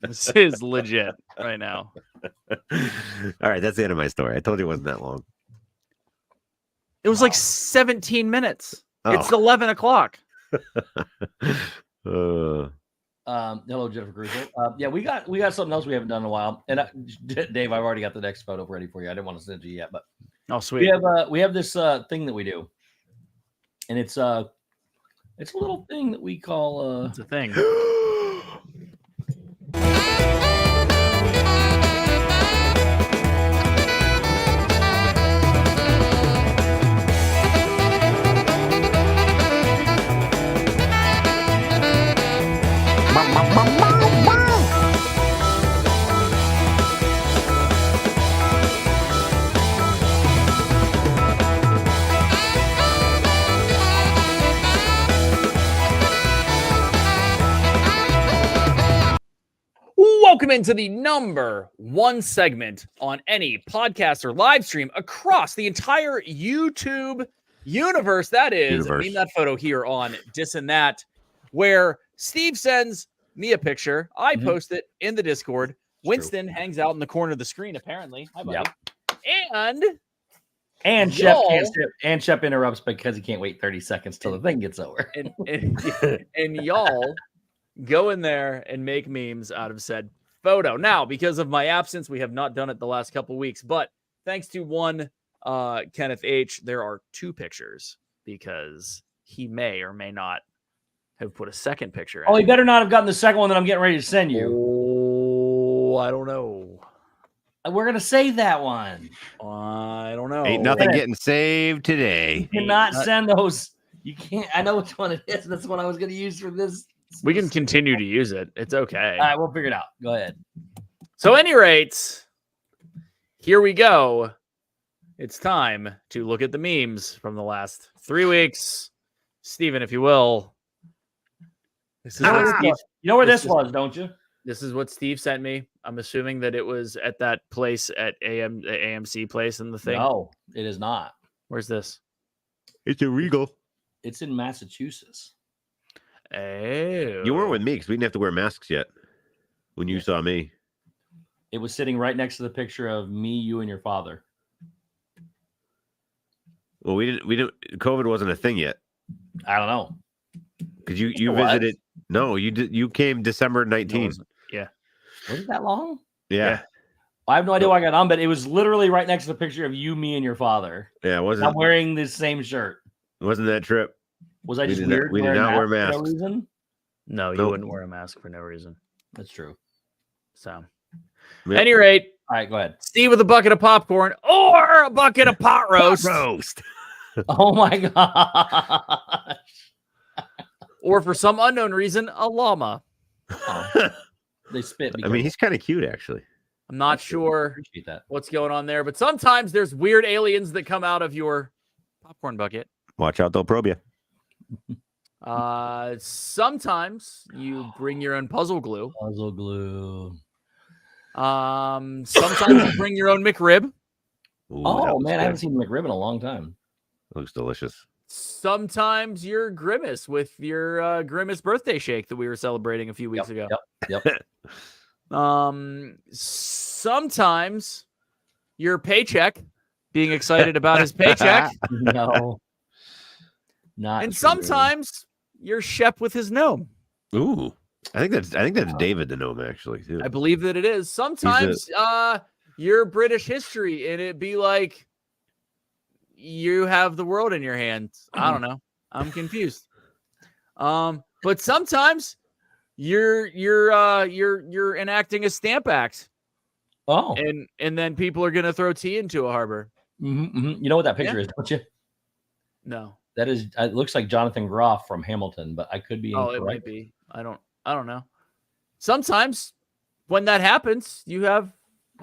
S1: This is legit right now.
S2: All right, that's the end of my story. I told you it wasn't that long.
S1: It was like 17 minutes. Oh. It's 11 o'clock.
S3: Hello, Jennifer Crusoe. Yeah, we got something else we haven't done in a while. And Dave, I've already got the next photo ready for you. I didn't want to send it to you yet, but
S1: sweet.
S3: We have this thing that we do, and it's a little thing that we call
S1: it's a thing. Welcome into the #1 segment on any podcast or live stream across the entire YouTube universe. That is, meme that photo here on Dis and That, where Steve sends me a picture. I post it in the Discord. Winston hangs out in the corner of the screen, apparently. Hi, buddy. Yep.
S3: And Shep interrupts because he can't wait 30 seconds till the thing gets over.
S1: And y'all go in there and make memes out of said photo. Now, because of my absence, we have not done it the last couple weeks, but thanks to one Kenneth H., there are 2 pictures because he may or may not have put a second picture in.
S3: Oh, he better not have gotten the second one that I'm getting ready to send you.
S1: Oh, I don't know.
S3: We're going to save that one.
S1: I don't know.
S2: Ain't nothing getting saved today.
S3: You cannot send those. You can't. I know which one it is. That's what I was going to use for this.
S1: We can continue to use it. It's okay.
S3: All right, we'll figure it out. Go ahead.
S1: So, at any rate, here we go. It's time to look at the memes from the last 3 weeks. Steven, if you will. This is what Steve,
S3: you know where this was, don't you?
S1: This is what Steve sent me. I'm assuming that it was at that place at the AMC place in the thing.
S3: No, it is not.
S1: Where's this?
S2: It's illegal.
S3: It's in Massachusetts.
S1: Oh.
S2: You weren't with me because we didn't have to wear masks yet when you saw me.
S3: It was sitting right next to the picture of me, you, and your father.
S2: Well, we didn't. COVID wasn't a thing yet.
S3: I don't know.
S2: Because you visited. No, you did. You came December 19th.
S1: Yeah.
S3: Was it that long?
S2: Yeah.
S3: I have no idea why I got on, but it was literally right next to the picture of you, me, and your father.
S2: Yeah, it wasn't.
S3: I'm wearing the same shirt.
S2: Wasn't that trip?
S3: Was I just weird?
S2: We did not wear masks.
S3: For no reason?
S1: No, you wouldn't wear a mask for no reason.
S3: That's true.
S1: So,
S2: Yep.
S1: At any rate,
S3: all right, go ahead.
S1: Steve with a bucket of popcorn or a bucket of pot roast.
S3: Oh my gosh.
S1: Or for some unknown reason, a llama.
S3: Oh. They spit.
S2: I mean, he's kind of cute, actually.
S1: I'm not sure
S3: appreciate that.
S1: what's going on there, but sometimes there's weird aliens that come out of your popcorn bucket.
S2: Watch out, they'll probe you.
S1: Sometimes you bring your own puzzle glue.
S3: Puzzle glue.
S1: Sometimes you bring your own McRib.
S2: Ooh,
S3: oh man, I haven't seen McRib in a long time.
S2: Looks delicious.
S1: Sometimes you're Grimace with your Grimace birthday shake that we were celebrating a few weeks ago.
S3: Yep.
S1: Sometimes your Paycheck being excited about his paycheck.
S3: No. Not
S1: and
S3: true.
S1: sometimes you're Shep with his gnome.
S2: Ooh. I think that's David the gnome, actually, too.
S1: I believe that it is. Sometimes you're British history and it'd be like you have the world in your hands. I don't know. I'm confused. But sometimes you're enacting a stamp act.
S3: Oh.
S1: And then people are gonna throw tea into a harbor.
S3: You know what that picture is, don't you?
S1: No.
S3: That is, it looks like Jonathan Groff from Hamilton, but I could be incorrect.
S1: It might be. I don't know. Sometimes when that happens, you have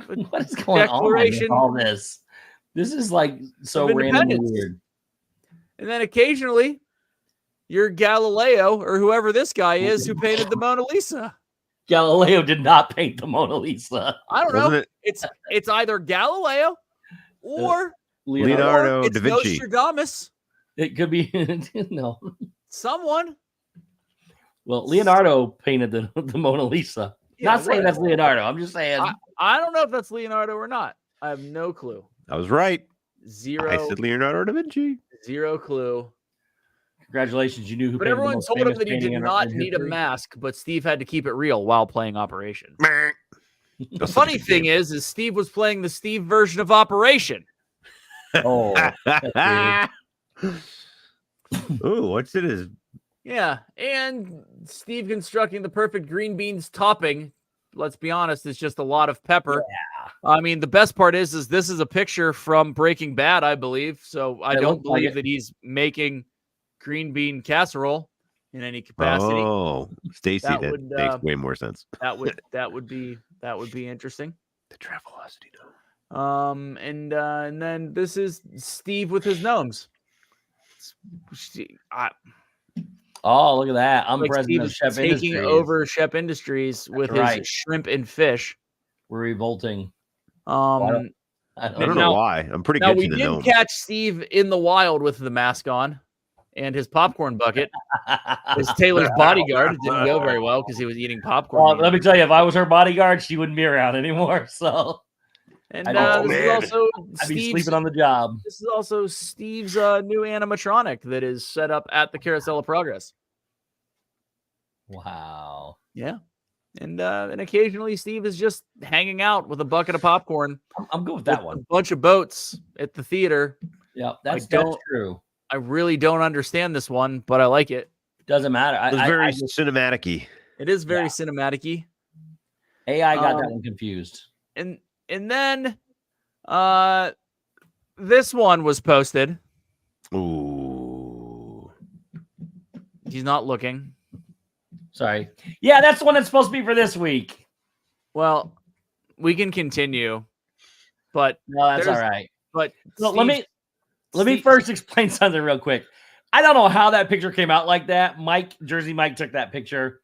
S3: what is going on in all this? This is like so randomly weird.
S1: And then occasionally you're Galileo or whoever this guy is who painted the Mona Lisa.
S3: Galileo did not paint the Mona Lisa.
S1: I don't know. It's either Galileo or
S2: Leonardo da Vinci.
S1: Nostradamus.
S3: It could be no.
S1: Someone.
S3: Well, Leonardo painted the Mona Lisa.
S1: Yeah,
S3: not saying that's Leonardo. I'm just saying.
S1: I don't know if that's Leonardo or not. I have no clue.
S2: I was right.
S1: Zero.
S2: I said Leonardo da Vinci.
S1: Zero clue.
S3: Congratulations, you knew who.
S1: But everyone told him that he did not need a mask, but Steve had to keep it real while playing Operation. The funny thing is Steve was playing the Steve version of Operation.
S3: Oh.
S2: Ooh, what's it is?
S1: Yeah, and Steve constructing the perfect green beans topping. Let's be honest, it's just a lot of pepper.
S3: Yeah.
S1: I mean, the best part is this is a picture from Breaking Bad, I believe. So I don't believe that he's making green bean casserole in any capacity.
S2: Oh, Stacy, that makes way more sense.
S1: That would be interesting.
S2: The Travelocity
S1: gnome. And then this is Steve with his gnomes.
S3: Oh, look at that! I'm
S1: like
S3: president of Shep Industries.
S1: Taking over Shep Industries with his shrimp and fish.
S3: We're revolting.
S2: I don't know why. I'm pretty good.
S1: We did catch Steve in the wild with the mask on and his popcorn bucket. His Taylor's bodyguard. It didn't go very well because he was eating popcorn.
S3: Well, let me tell you, if I was her bodyguard, she wouldn't be around anymore. So,
S1: and this is also
S3: I'd be sleeping on the job.
S1: This is also Steve's new animatronic that is set up at the Carousel of Progress.
S3: Wow.
S1: Yeah. And occasionally Steve is just hanging out with a bucket of popcorn.
S3: I'm good with that one.
S1: A bunch of boats at the theater.
S3: Yeah, that's true.
S1: I really don't understand this one, but I like it.
S3: Doesn't matter.
S2: It's very cinematic-y.
S1: It is very cinematic-y.
S3: AI got that one confused.
S1: And then this one was posted.
S2: Ooh.
S1: He's not looking.
S3: Sorry. Yeah, that's the one that's supposed to be for this week.
S1: Well, we can continue, but
S3: no, that's all right.
S1: But
S3: so let me first explain something real quick. I don't know how that picture came out like that. Jersey Mike took that picture.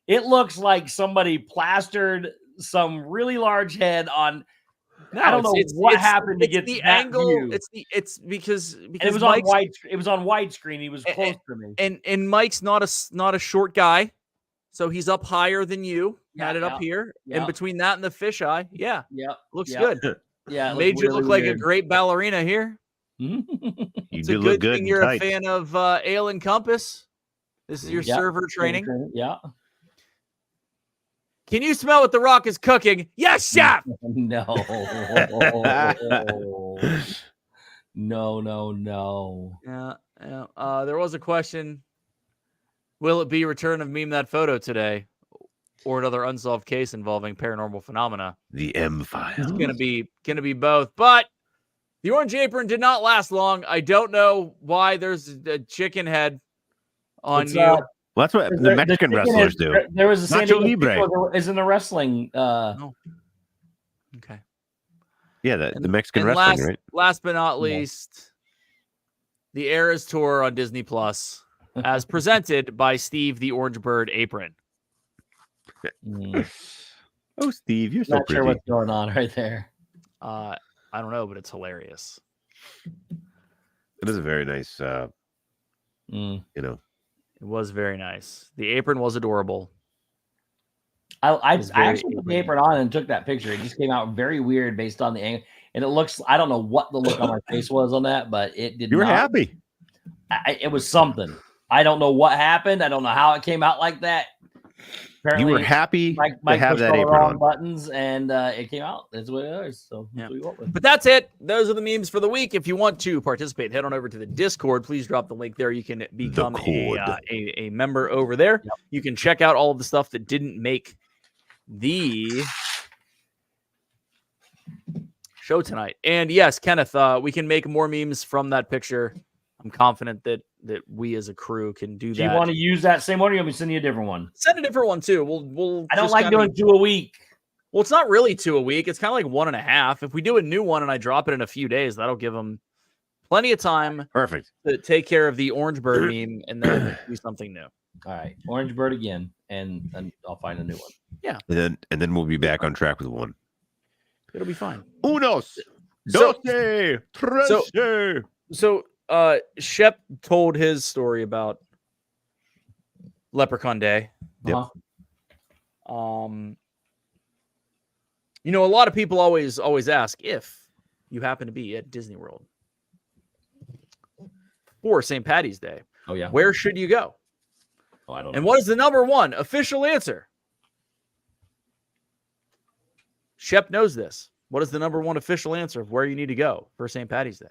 S3: It looks like somebody plastered some really large head on. No, I don't know what happened to get
S1: the
S3: that
S1: angle.
S3: View.
S1: It's because
S3: it was on wide. It was on widescreen. He was close to me.
S1: And Mike's not a short guy, so he's up higher than you. Had it up here, and between that and the fisheye, looks good.
S3: Yeah,
S1: made you look like a great ballerina here.
S2: You do look good.
S1: You're a fan of Ale and Compass. This is your server training.
S3: Yeah.
S1: Can you smell what the Rock is cooking? Yes, chef.
S3: No. No.
S1: Yeah. There was a question. Will it be return of Meme That Photo today, or another unsolved case involving paranormal phenomena?
S2: The M file.
S1: It's gonna be both. But the orange apron did not last long. I don't know why there's a chicken head on you.
S2: Well, that's what the Mexican wrestlers do.
S3: There was a San
S2: Nacho
S3: Diego
S2: Libre.
S3: Is in the wrestling.
S1: No. Okay.
S2: Yeah, the Mexican wrestling, right?
S1: Last but not least, the Eras Tour on Disney Plus, as presented by Steve the Orange Bird Apron.
S2: Oh, Steve, you're so
S3: not
S2: pretty.
S3: Sure what's going on right there.
S1: I don't know, but it's hilarious.
S2: It is a very nice,
S1: It was very nice. The apron was adorable.
S3: I actually put the apron on and took that picture. It just came out very weird based on the angle. And it looks, I don't know what the look on my face was on that, but it did.
S2: You were happy.
S3: It was something. I don't know what happened. I don't know how it came out like that. Apparently,
S2: you were happy
S3: Mike
S2: to have that apron on.
S3: buttons, and it came out. That's what it is. So that's what we went with.
S1: But that's it. Those are the memes for the week. If you want to participate, head on over to the Discord. Please drop the link there. You can become a member over there. Yep. You can check out all of the stuff that didn't make the show tonight. And yes, Kenneth, we can make more memes from that picture. I'm confident that we as a crew can do that.
S3: Do you want to use that same one, or you want me to send you a different one?
S1: Send a different one too. We'll.
S3: I don't like doing 2 a week.
S1: Well, it's not really 2 a week. It's kind of like 1.5. If we do a new one and I drop it in a few days, that'll give them plenty of time.
S2: Perfect.
S1: To take care of the Orange Bird meme and then do something new.
S3: All right, Orange Bird again, and I'll find a new one.
S1: Yeah.
S2: And then we'll be back on track with one.
S1: It'll be fine.
S2: Unos,
S1: So Shep told his story about Leprechaun Day.
S3: Uh-huh.
S1: A lot of people always ask if you happen to be at Disney World for St. Paddy's Day.
S3: Oh yeah.
S1: Where should you go?
S3: Oh, I don't know.
S1: And what is the number one official answer? Shep knows this. What is the number one official answer of where you need to go for St. Paddy's Day?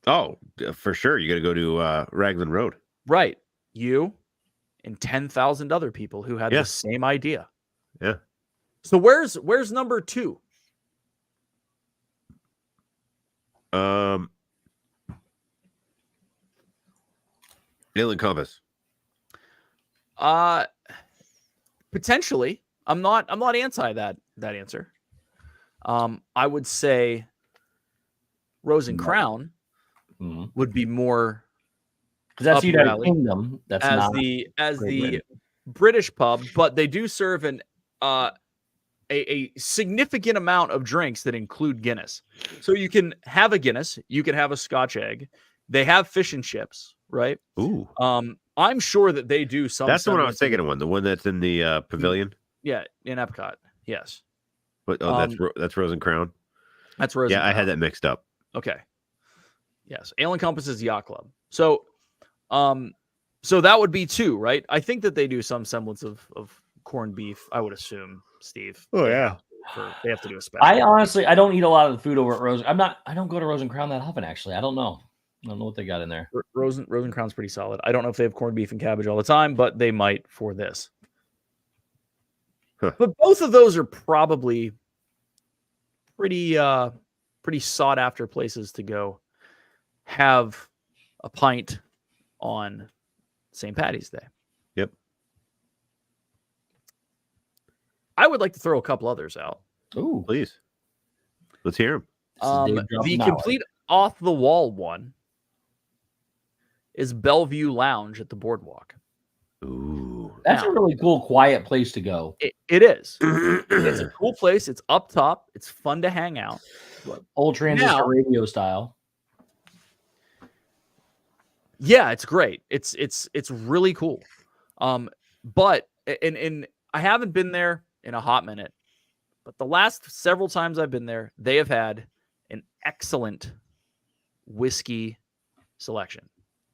S2: Oh, for sure. You got to go to Raglan Road.
S1: Right. You and 10,000 other people who had the same idea.
S2: Yeah.
S1: So where's number 2?
S2: Ale and Compass.
S1: Potentially. I'm not anti that answer. I would say Rose and Crown would be more,
S3: because that's United Kingdom. That's
S1: as the British pub, but they do serve a significant amount of drinks that include Guinness. So you can have a Guinness, you can have a Scotch egg. They have fish and chips, right?
S2: Ooh.
S1: I'm sure that they do some.
S2: That's the one I was thinking of. The one that's in the pavilion.
S1: Yeah, in Epcot. Yes.
S2: But that's Rose and Crown.
S1: That's Rose.
S2: Yeah, I had that mixed up.
S1: Okay. Yes, Ale and Compass is Yacht Club. So that would be 2, right? I think that they do some semblance of corned beef, I would assume, Steve.
S2: Oh,
S1: they
S2: yeah.
S1: they have to do a special.
S3: I honestly, I don't eat a lot of the food over at Rose. I don't go to Rose and Crown that often, actually. I don't know what they got in there.
S1: Rosencrown's pretty solid. I don't know if they have corned beef and cabbage all the time, but they might for this.
S2: Huh.
S1: But both of those are probably pretty sought after places to go have a pint on St. Paddy's Day.
S2: Yep.
S1: I would like to throw a couple others out.
S3: Ooh,
S2: Please. Let's hear them.
S1: The complete off the wall one is Bellevue Lounge at the Boardwalk.
S2: Ooh.
S3: That's a really cool, quiet place to go.
S1: It is. It's a cool place. It's up top. It's fun to hang out.
S3: Old transistor radio style.
S1: Yeah, it's great. It's really cool. But and I haven't been there in a hot minute, but the last several times I've been there, they have had an excellent whiskey selection,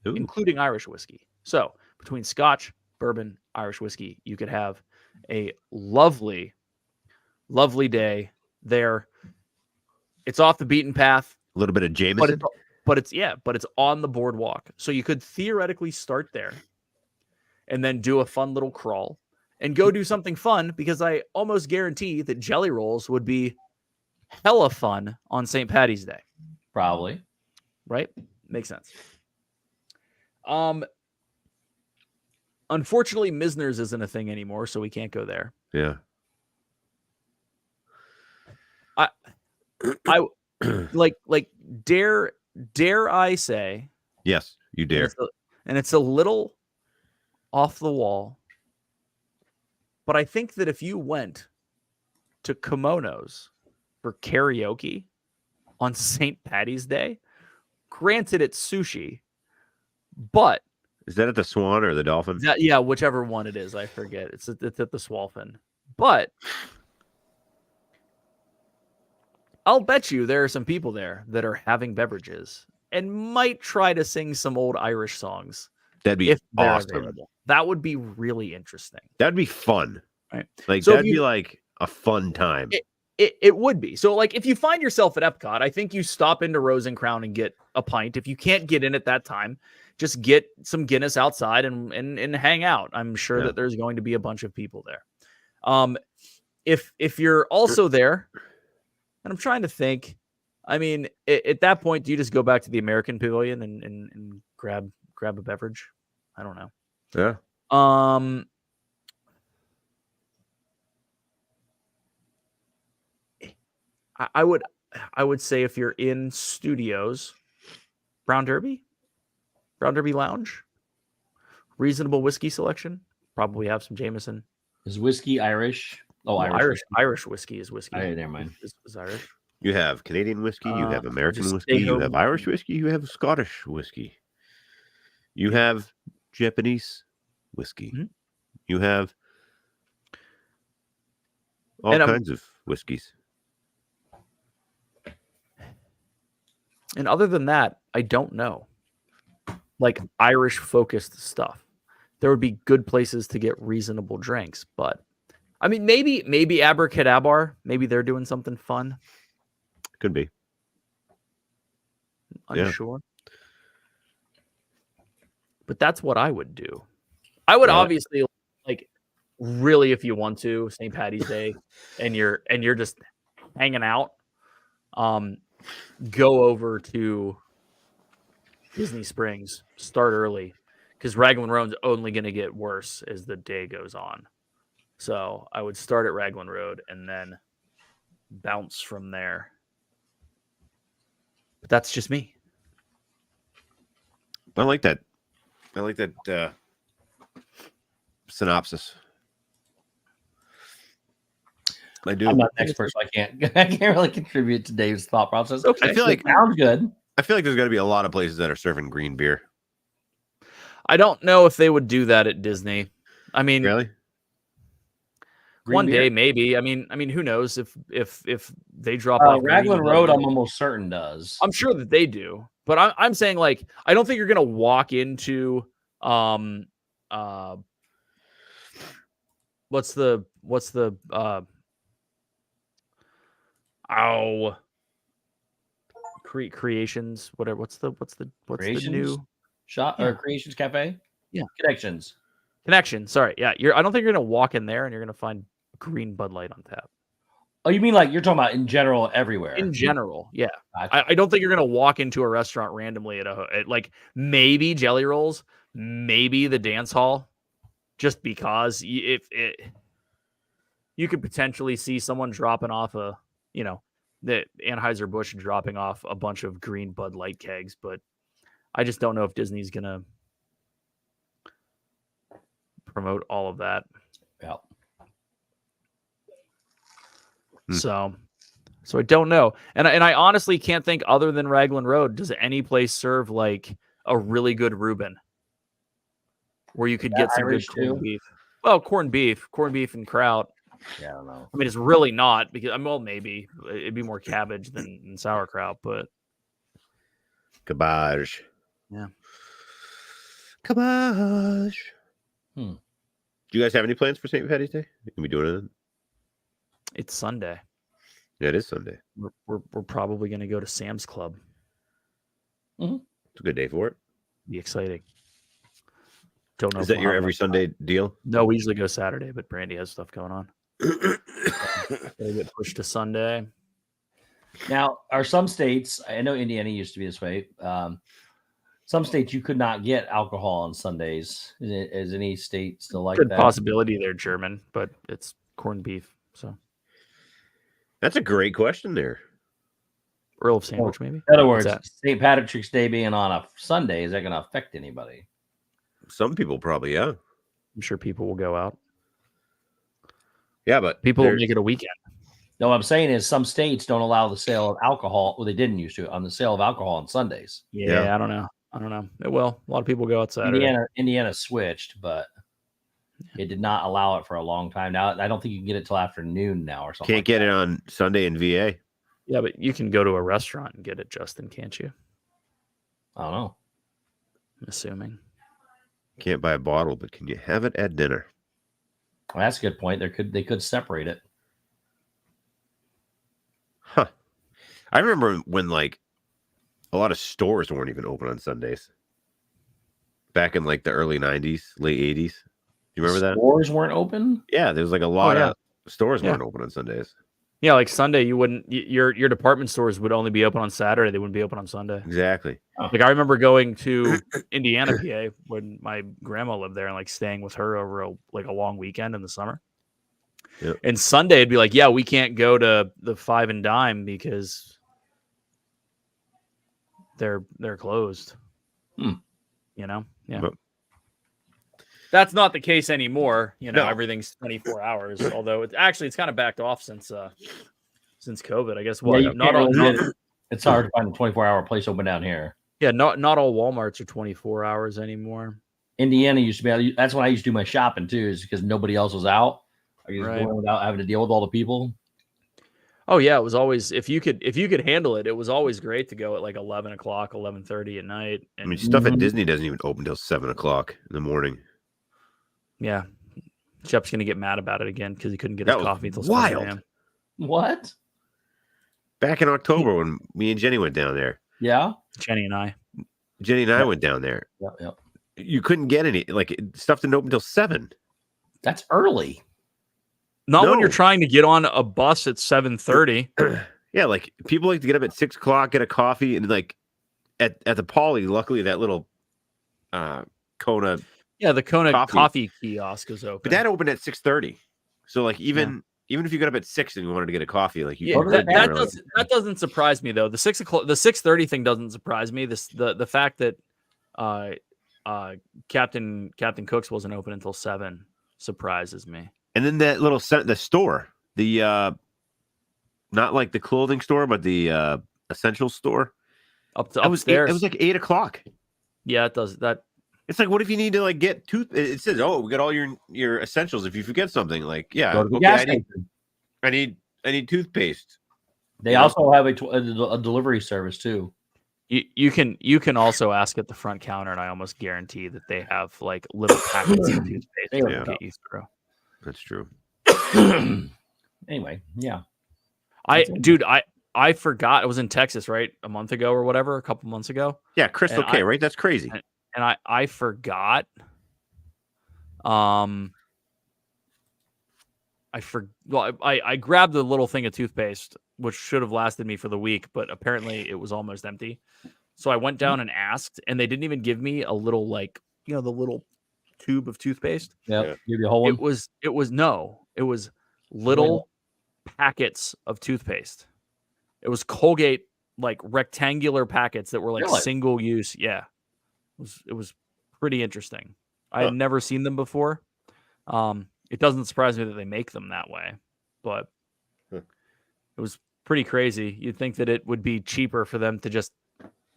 S1: including Irish whiskey. So between Scotch, bourbon, Irish whiskey, you could have a lovely, lovely day there. It's off the beaten path.
S2: A little bit of Jameson.
S1: But it's on the boardwalk. So you could theoretically start there and then do a fun little crawl and go do something fun, because I almost guarantee that jelly rolls would be hella fun on St. Paddy's Day.
S3: Probably.
S1: Right? Makes sense. Unfortunately, Misner's isn't a thing anymore, so we can't go there.
S2: Yeah.
S1: I like dare I say?
S2: Yes, you dare.
S1: And it's a little off the wall, but I think that if you went to Kimonos for karaoke on St. Paddy's Day, granted it's sushi, but
S2: is that at the Swan or the Dolphin?
S1: Yeah, whichever one it is, I forget. It's at the Swalfin, but I'll bet you there are some people there that are having beverages and might try to sing some old Irish songs.
S2: That'd be awesome.
S1: Available. That would be really interesting.
S2: That'd be fun.
S1: Right.
S2: Like, so that'd be like a fun time.
S1: It would be. So like if you find yourself at Epcot, I think you stop into Rose and Crown and get a pint. If you can't get in at that time, just get some Guinness outside and hang out. I'm sure that there's going to be a bunch of people there. If you're also there, and I'm trying to think, I mean, at that point, do you just go back to the American Pavilion and grab a beverage? I don't know.
S2: Yeah.
S1: I would say if you're in Studios, Brown Derby Lounge, reasonable whiskey selection. Probably have some Jameson.
S3: Is whiskey Irish? Oh,
S1: Irish whiskey is whiskey.
S3: Never mind.
S1: Is Irish.
S2: You have Canadian whiskey. You have American whiskey. You have Irish whiskey. You have Scottish whiskey. You have Japanese whiskey. Mm-hmm. You have all kinds of whiskeys.
S1: And other than that, I don't know. Like Irish focused stuff. There would be good places to get reasonable drinks, but I mean, maybe Abracadabar, maybe they're doing something fun.
S2: Could be.
S1: Unsure. Yeah. But that's what I would do. I would obviously, like, really, if you want to, St. Paddy's Day, and you're just hanging out, go over to Disney Springs, start early, because Raglan Road's only going to get worse as the day goes on. So I would start at Raglan Road and then bounce from there. But that's just me.
S2: I like that. Synopsis. I do.
S3: I'm not an expert, so I can't really contribute to Dave's thought process.
S1: Okay.
S2: I feel like
S3: it sounds good.
S2: I feel like there's got to be a lot of places that are serving green beer.
S1: I don't know if they would do that at Disney. I mean,
S2: really?
S1: One day, maybe. I mean, who knows if they drop off
S3: Raglan Road? I'm almost certain does.
S1: I'm sure that they do, but I'm saying, like, I don't think you're gonna walk into what's the creations, whatever. What's the
S3: Creations?
S1: new
S3: Shop
S1: Yeah.
S3: or Creations Cafe?
S1: Yeah.
S3: Connections.
S1: Connection? Sorry, yeah. I don't think you're gonna walk in there and you're gonna find green Bud Light on tap.
S3: Oh, you mean like you're talking about in general everywhere?
S1: In general, yeah.
S3: Gotcha.
S1: I don't think you're gonna walk into a restaurant randomly at like maybe Jelly Rolls, maybe the dance hall, just because you could potentially see someone dropping off the Anheuser-Busch dropping off a bunch of green Bud Light kegs, but I just don't know if Disney's gonna promote all of that.
S3: Yeah.
S1: So I don't know, and I honestly can't think, other than Raglan Road, does any place serve like a really good Reuben where you could get some
S3: Irish
S1: good corned
S3: too?
S1: beef? Well, corned beef and kraut.
S3: Yeah, I don't know.
S1: I mean, it's really not, because well, maybe it'd be more cabbage than sauerkraut, but
S2: Cabbage.
S1: Yeah.
S2: Cabbage. Do you guys have any plans for St. Paddy's Day? You can be doing it.
S1: it's Sunday.
S2: Yeah, it is Sunday.
S1: We're probably going to go to Sam's Club.
S2: It's a good day for it.
S1: Be exciting. Don't know.
S2: Is that your every Sunday deal?
S1: No, we usually go Saturday, but Brandy has stuff going on. They get pushed to Sunday.
S3: Now, are some states? I know Indiana used to be this way. Some states you could not get alcohol on Sundays. Is any state still like
S1: Good
S3: that?
S1: possibility they're German, but it's corned beef. So
S2: That's a great question there.
S1: Earl of Sandwich, maybe.
S3: In other words,
S1: What's that?
S3: St. Patrick's Day being on a Sunday, is that going to affect anybody?
S2: Some people probably, yeah.
S1: I'm sure people will go out.
S2: Yeah, but
S1: People will make it a weekend.
S3: No, what I'm saying is some states don't allow the sale of alcohol. Well, they didn't used to on the sale of alcohol on Sundays.
S1: Yeah. I don't know. It will. A lot of people go out Saturday.
S3: Indiana switched, but it did not allow it for a long time. Now I don't think you can get it till afternoon now or something.
S2: Can't get it on Sunday in VA.
S1: Yeah, but you can go to a restaurant and get it, Justin, can't you?
S3: I don't know.
S1: I'm assuming.
S2: Can't buy a bottle, but can you have it at dinner?
S3: Well, that's a good point. They could separate it.
S2: Huh. I remember when like a lot of stores weren't even open on Sundays. Back in like the early 90s, late 80s. You remember that?
S3: Stores weren't open?
S2: Yeah, there was like a lot of stores weren't open on Sundays.
S1: Yeah, like Sunday, you wouldn't. Your department stores would only be open on Saturday. They wouldn't be open on Sunday.
S2: Exactly.
S1: Like I remember going to Indiana, PA, when my grandma lived there, and like staying with her over a long weekend in the summer.
S2: Yep.
S1: And Sunday, it'd be like, yeah, we can't go to the Five and Dime because they're closed. You know, yeah.
S2: But
S1: that's not the case anymore. You know,
S2: No.
S1: everything's 24 hours. Although it's kind of backed off since COVID, I guess.
S3: Yeah,
S1: Well,
S3: you
S1: not
S3: can't
S1: all.
S3: really get it. It's hard to find a 24-hour place open down here.
S1: Yeah, not all Walmarts are 24 hours anymore.
S3: Indiana used to be. That's when I used to do my shopping too, is because nobody else was out. I used
S1: Right.
S3: to go without having to deal with all the people.
S1: Oh yeah, it was always, if you could handle it, it was always great to go at like 11 o'clock, 11:30 at night.
S2: I
S1: And
S2: mean, stuff at Disney doesn't even open till 7 o'clock in the morning.
S1: yeah, Shep's gonna get mad about it again because he couldn't get
S2: That
S1: his
S2: was
S1: coffee until
S2: wild.
S1: 7 a.m.
S3: What?
S2: Back in October when me and Jenny went down there.
S3: Yeah.
S1: Jenny and I.
S2: Jenny and I went down there.
S3: Yep.
S2: You couldn't get any, like, stuff didn't open till 7.
S3: That's early.
S1: Not when
S2: No.
S1: you're trying to get on a bus at 7:30.
S2: Yeah, like people like to get up at 6 o'clock, get a coffee, and like at the Poly, luckily that little Kona,
S1: Yeah, the Kona
S2: Coffee.
S1: coffee kiosk is open.
S2: but that opened at 6:30. So like even if you got up at 6 and you wanted to get a coffee, like you
S1: Yeah,
S2: could
S3: that-
S2: get there early.
S1: that doesn't surprise me though. The 6:30 thing doesn't surprise me. The fact that Captain Cook's wasn't open until 7 surprises me.
S2: And then that little the store, the not like the clothing store, but the essential store. It was
S1: Upstairs.
S2: it was like 8 o'clock.
S1: Yeah, it does that.
S2: It's like, what if you need to like get it says, oh, we got all your essentials. If you forget something, like, yeah,
S3: Go to the
S2: okay,
S3: gas
S2: I
S3: station.
S2: need toothpaste.
S3: They also have a delivery service too.
S1: You can also ask at the front counter, and I almost guarantee that they have like little packets of toothpaste
S3: There
S1: to
S3: we go.
S1: get you through.
S2: That's true.
S3: Anyway, yeah.
S1: I forgot. I was in Texas, right? A month ago or whatever, a couple months ago.
S2: Yeah, Crystal K, right? That's crazy.
S1: And I forgot. I grabbed the little thing of toothpaste, which should have lasted me for the week, but apparently it was almost empty. So I went down and asked, and they didn't even give me a little, like, the little tube of toothpaste.
S3: Yeah. Give you a whole one.
S1: It was little packets of toothpaste. It was Colgate, like, rectangular packets that were like single use. Yeah. It was pretty interesting. I had never seen them before. It doesn't surprise me that they make them that way, but it was pretty crazy. You'd think that it would be cheaper for them to just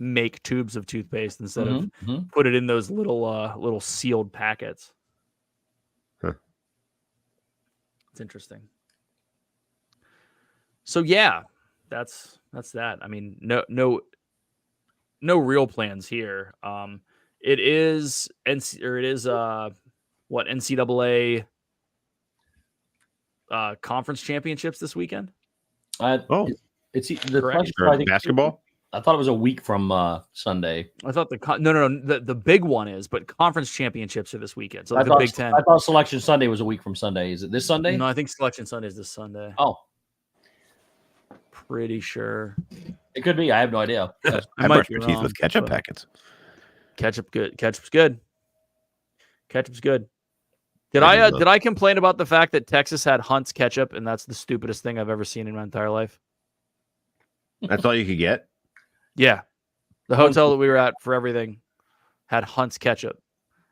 S1: make tubes of toothpaste instead of put it in those little sealed packets.
S2: Huh.
S1: It's interesting. So yeah, that's that. I mean, no real plans here. It is NCAA conference championships this weekend.
S3: It's the
S1: Correct.
S2: Basketball.
S3: I thought it was a week from Sunday.
S1: I thought the big one is, but conference championships are this weekend. So the Big Ten.
S3: I thought Selection Sunday was a week from Sunday. Is it this Sunday?
S1: No, I think Selection Sunday is this Sunday.
S3: Oh,
S1: pretty sure
S3: it could be. I have no idea.
S2: I brush my teeth with ketchup packets.
S1: Ketchup's good. Did I complain about the fact that Texas had Hunt's ketchup, and that's the stupidest thing I've ever seen in my entire life?
S2: That's all you could get?
S1: Yeah. The hotel that we were at for everything had Hunt's ketchup.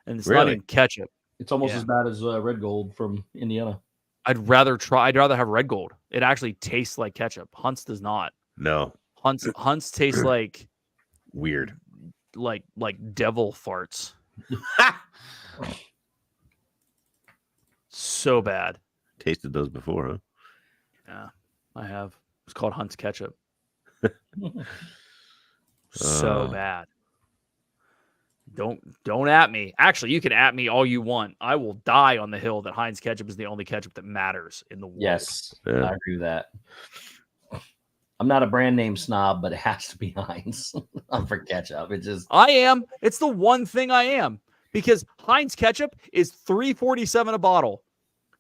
S1: And it's not even ketchup.
S3: It's almost as bad as Red Gold from Indiana.
S1: I'd rather have Red Gold. It actually tastes like ketchup. Hunt's does not.
S2: No.
S1: Hunt's tastes like
S2: weird.
S1: Like devil farts. So bad.
S2: Tasted those before, huh?
S1: Yeah, I have. It's called Hunt's ketchup. So bad. Don't at me. Actually, you can at me all you want. I will die on the hill that Heinz ketchup is the only ketchup that matters in the world.
S3: Yes, I agree with that. I'm not a brand name snob, but it has to be Heinz for ketchup.
S1: I am. It's the one thing I am, because Heinz ketchup is $3.47 a bottle.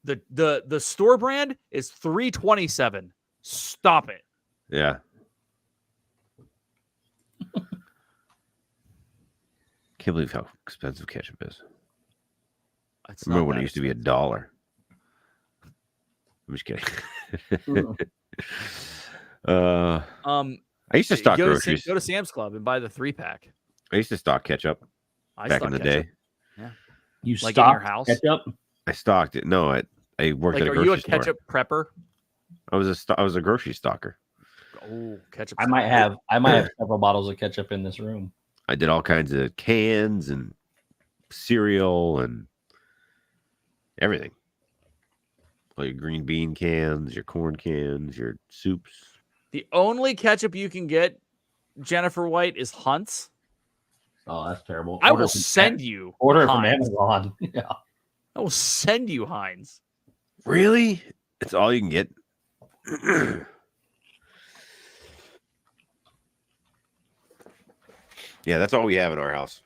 S1: The store brand is $3.27. Stop it.
S2: Yeah. Can't believe how expensive ketchup is. I remember when it used to be $1. I'm just kidding. I used to stock groceries.
S1: Go to Sam's Club and buy the 3-pack.
S2: I used to stock ketchup back in the day.
S1: Yeah.
S3: You
S1: like
S3: stocked
S1: in your house?
S3: Ketchup?
S2: I stocked it. No, I worked at a grocery store.
S1: Are you a ketchup prepper?
S2: I was a grocery stocker.
S1: Oh, ketchup.
S3: I might have several bottles of ketchup in this room.
S2: I did all kinds of cans and cereal and everything. All your green bean cans, your corn cans, your soups.
S1: The only ketchup you can get, Jennifer White, is Hunt's.
S3: Oh, that's terrible.
S1: I will send you.
S3: Order it from Amazon. Yeah.
S1: I will send you Heinz.
S2: Really? It's all you can get? Yeah, that's all we have in our house.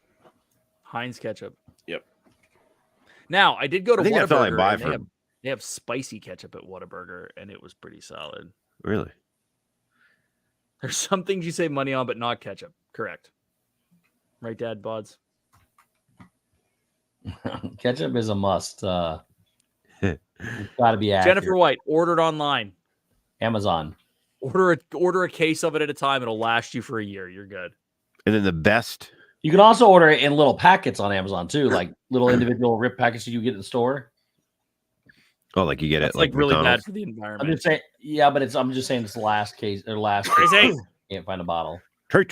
S1: Heinz ketchup.
S2: Yep.
S1: Now, I did go to
S2: Whataburger. That's all I buy from.
S1: They have spicy ketchup at Whataburger, and it was pretty solid.
S2: Really?
S1: There's some things you save money on, but not ketchup. Correct. Right, Dad, Bods?
S3: Ketchup is a must. It's got to be accurate.
S1: Jennifer White, ordered online.
S3: Amazon.
S1: Order a case of it at a time. It'll last you for a year. You're good.
S2: And then the best.
S3: You can also order it in little packets on Amazon too, like little individual rip packets that you get in the store.
S2: Oh, like you get
S1: it
S2: like
S1: really
S2: McDonald's.
S1: bad for the environment.
S3: I'm just saying, yeah, but I'm just saying it's the last case or last case. Can't find a bottle.
S1: What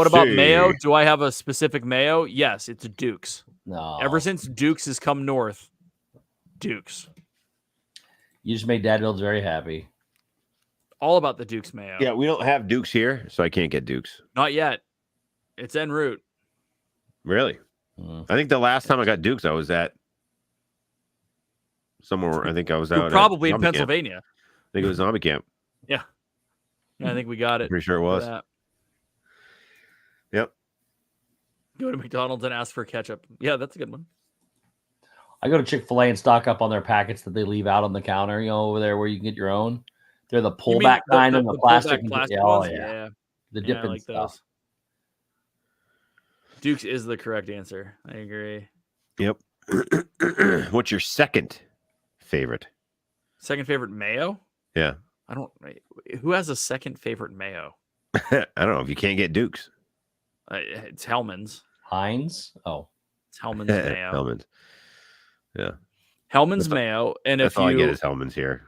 S1: about mayo? Do I have a specific mayo? Yes, it's Duke's.
S3: No.
S1: Ever since Duke's has come north, Duke's.
S3: You just made Dad Builds very happy.
S1: All about the Duke's mayo.
S2: Yeah, we don't have Duke's here, so I can't get Duke's.
S1: Not yet. It's en route.
S2: Really? I think the last time I got Duke's, I was at somewhere. I think I was out.
S1: Probably
S2: at
S1: in
S2: zombie camp.
S1: Pennsylvania.
S2: I think it was zombie camp.
S1: Yeah. I think we got it.
S2: Pretty sure it was. Yep.
S1: Go to McDonald's and ask for ketchup. Yeah, that's a good one.
S3: I go to Chick-fil-A and stock up on their packets that they leave out on the counter, over there where you can get your own. They're the pullback kind and the plastic.
S1: plastic
S3: yeah,
S1: ones?
S3: yeah. The
S1: Yeah,
S3: dipping
S1: I like
S3: stuff.
S1: those. Duke's is the correct answer. I agree.
S2: Yep. What's your second favorite?
S1: Second favorite mayo?
S2: Yeah.
S1: Who has a second favorite mayo?
S2: I don't know if you can't get Duke's.
S1: It's Hellman's.
S3: Heinz? Oh.
S1: It's Hellman's mayo.
S2: Hellman's. Yeah.
S1: Hellman's mayo. And
S2: That's
S1: if
S2: all
S1: you
S2: I get is Hellman's here.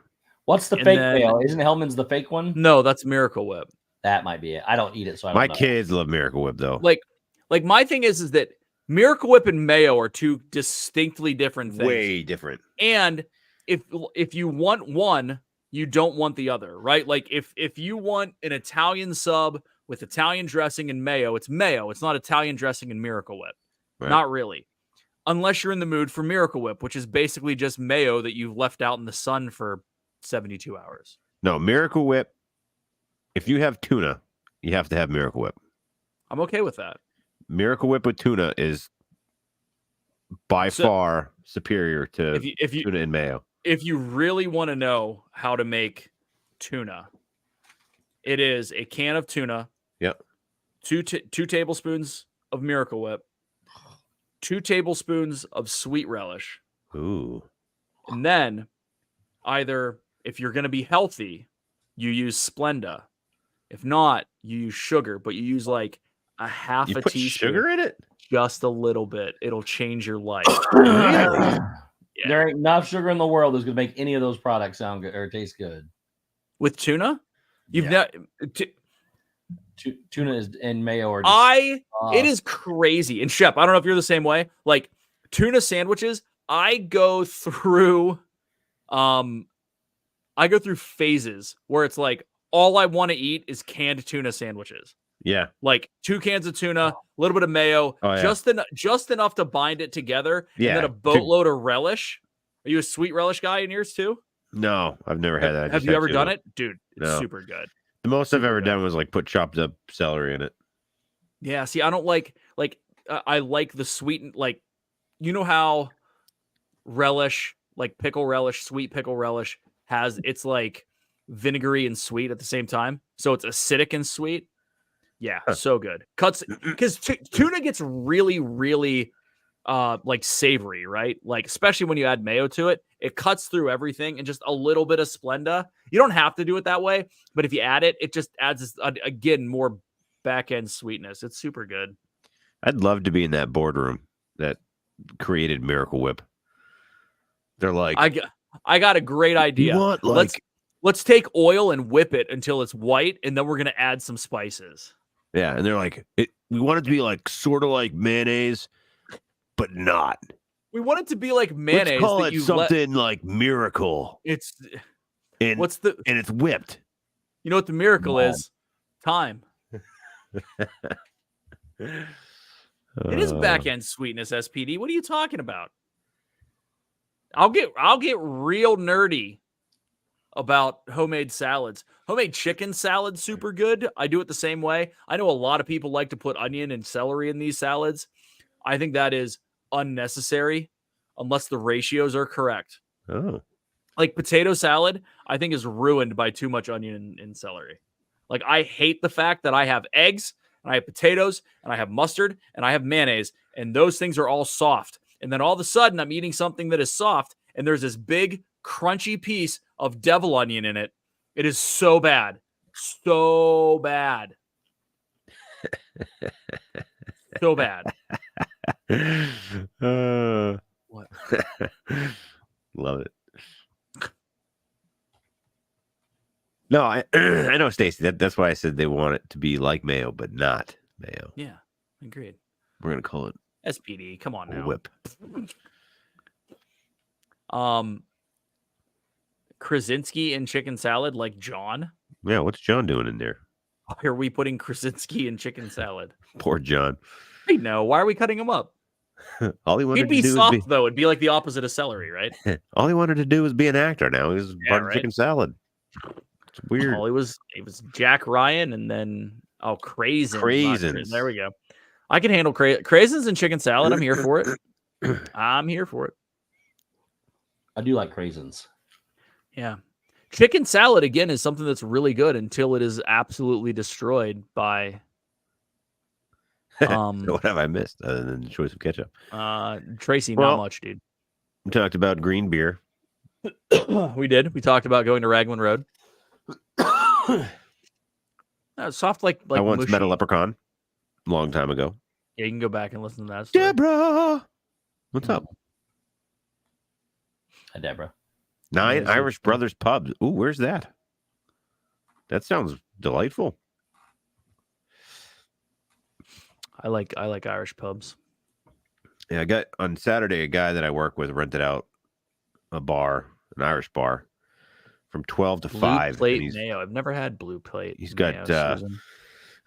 S3: What's the fake mayo? Isn't Hellman's the fake one?
S1: No, that's Miracle Whip.
S3: That might be it. I don't eat it, so I don't know.
S2: My kids love Miracle Whip though.
S1: Like my thing is that Miracle Whip and mayo are two distinctly different things.
S2: Way different.
S1: And if you want one, you don't want the other, right? Like if you want an Italian sub with Italian dressing and mayo, it's mayo. It's not Italian dressing and Miracle Whip. Right. Not really. Unless you're in the mood for Miracle Whip, which is basically just mayo that you've left out in the sun for 72 hours.
S2: No, Miracle Whip. If you have tuna, you have to have Miracle Whip.
S1: I'm okay with that.
S2: Miracle Whip with tuna is by far superior to tuna and mayo.
S1: If you really want to know how to make tuna, it is a can of tuna.
S2: Yep.
S1: 2 tablespoons of Miracle Whip. 2 tablespoons of sweet relish.
S2: Ooh.
S1: And then either if you're going to be healthy, you use Splenda. If not, you use sugar, but you use like a half
S2: you
S1: a
S2: put
S1: teaspoon.
S2: Sugar in it?
S1: Just a little bit. It'll change your life.
S3: Yeah. There ain't enough sugar in the world that's going to make any of those products sound good or taste good.
S1: With tuna? Tuna
S3: is and mayo are
S1: it is crazy. And Shep, I don't know if you're the same way. Like tuna sandwiches, I go through phases where it's like all I want to eat is canned tuna sandwiches.
S2: Yeah.
S1: Like 2 cans of tuna, a little bit of mayo, just enough to bind it together, and then a boatload of relish. Are you a sweet relish guy in yours too?
S2: No, I've never had that.
S1: Have you ever done it? Dude, it's super good.
S2: The most I've ever done was like put chopped up celery in it.
S1: Yeah, see, I don't like I like the sweet, like, you know how relish, like pickle relish, sweet pickle relish it's like vinegary and sweet at the same time. So it's acidic and sweet. Yeah, so good. Cuts because tuna gets really, really like savory, right? Like especially when you add mayo to it, it cuts through everything, and just a little bit of Splenda. You don't have to do it that way, but if you add it, it just adds this, again, more back end sweetness. It's super good.
S2: I'd love to be in that boardroom that created Miracle Whip. They're like,
S1: I got a great idea. Let's take oil and whip it until it's white, and then we're gonna add some spices.
S2: Yeah, and they're like, we want it to be like sort of like mayonnaise, but not.
S1: We want it to be like mayonnaise.
S2: Let's call it something like Miracle.
S1: And
S2: it's whipped.
S1: You know what the miracle is? Time. It is back end sweetness, SPD. What are you talking about? I'll get real nerdy about homemade salads. Homemade chicken salad, super good. I do it the same way. I know a lot of people like to put onion and celery in these salads. I think that is unnecessary unless the ratios are correct.
S2: Oh.
S1: Like potato salad, I think is ruined by too much onion and celery. Like I hate the fact that I have eggs and I have potatoes and I have mustard and I have mayonnaise, and those things are all soft. And then all of a sudden I'm eating something that is soft and there's this big crunchy piece of devil onion in it. It is so bad. So bad. So bad. What?
S2: Love it. No, I know, Stacey. That's why I said they want it to be like mayo, but not mayo.
S1: Yeah, agreed.
S2: We're gonna call it
S1: SPD. Come on now.
S2: Whip.
S1: Krasinski in chicken salad, like John.
S2: Yeah, what's John doing in there?
S1: Why are we putting Krasinski in chicken salad?
S2: Poor John.
S1: I know. Why are we cutting him up?
S2: All he
S1: He'd
S2: wanted to
S1: be
S2: do
S1: soft though. It'd be like the opposite of celery, right?
S2: all he wanted to do was be an actor. Now he's part of
S1: right.
S2: chicken salad. It's weird.
S1: Oh, he was Jack Ryan, and then craisins. There we go. I can handle craisins and chicken salad. I'm here for it. I'm here for it.
S3: I do like craisins.
S1: Yeah. Chicken salad, again, is something that's really good until it is absolutely destroyed by...
S2: So what have I missed other than the choice of ketchup?
S1: Tracy, not much, dude.
S2: We talked about green beer.
S1: We did. We talked about going to Raglan Road. Soft like
S2: I once
S1: mushy.
S2: met a leprechaun a long time ago.
S1: Yeah, you can go back and listen to that story.
S2: Deborah! What's up?
S3: Hi, Deborah.
S2: 9 Irish Brothers Pubs. Ooh, where's that? That sounds delightful.
S1: I like Irish pubs.
S2: Yeah, I got on Saturday a guy that I work with rented out a bar, an Irish bar, from 12 to
S1: Blue
S2: 5.
S1: Plate mayo. I've never had Blue Plate.
S2: He's got a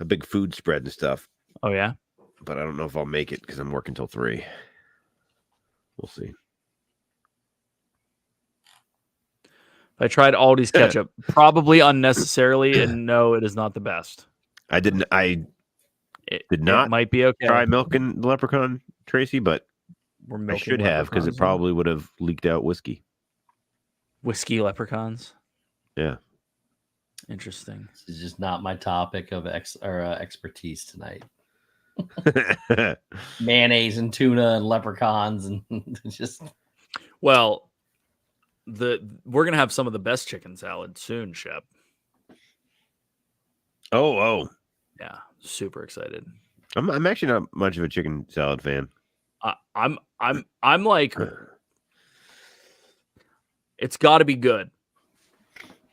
S2: big food spread and stuff.
S1: Oh yeah,
S2: but I don't know if I'll make it because I'm working till 3. We'll see.
S1: I tried Aldi's ketchup, probably unnecessarily, and no, it is not the best.
S2: I did not.
S1: It might be okay.
S2: Try milking the leprechaun, Tracy, but
S1: I
S2: should have because it probably would have leaked out whiskey.
S1: Whiskey leprechauns.
S2: Yeah.
S1: Interesting.
S3: This is just not my topic of expertise tonight. Mayonnaise and tuna and leprechauns and just.
S1: Well, we're gonna have some of the best chicken salad soon, Shep.
S2: Oh.
S1: Yeah, super excited.
S2: I'm actually not much of a chicken salad fan.
S1: I'm like, it's got to be good.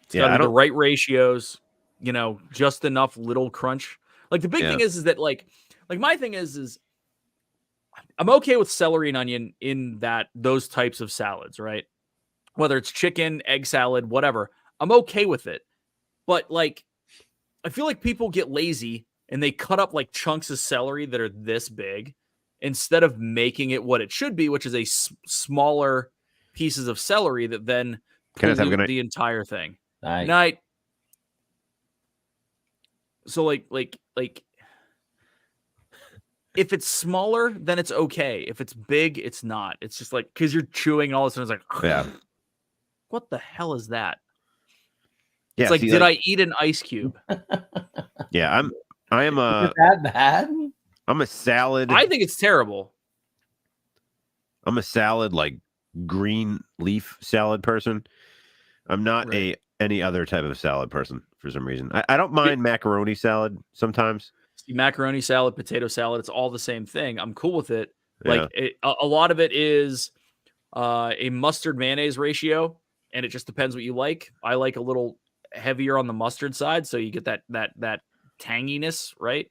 S1: It's got to be the right ratios, just enough little crunch. Like the big thing is that like my thing is I'm okay with celery and onion in those types of salads, right? Whether it's chicken, egg salad, whatever, I'm okay with it. But like, I feel like people get lazy and they cut up like chunks of celery that are this big instead of making it what it should be, which is a smaller pieces of celery that then pollute the entire thing. Night. So like if it's smaller, then it's okay. If it's big, it's not. It's just like because you're chewing and all of a sudden it's like,
S2: yeah.
S1: What the hell is that?
S2: Yeah,
S1: it's like, did I eat an ice cube?
S2: Yeah, I am a.
S3: Is that bad?
S2: I'm a salad.
S1: I think it's terrible.
S2: I'm a salad, like green leaf salad person. I'm not any other type of salad person for some reason. I don't mind macaroni salad sometimes.
S1: See, macaroni salad, potato salad, it's all the same thing. I'm cool with it. Like a lot of it is a mustard mayonnaise ratio, and it just depends what you like. I like a little heavier on the mustard side, so you get that tanginess, right?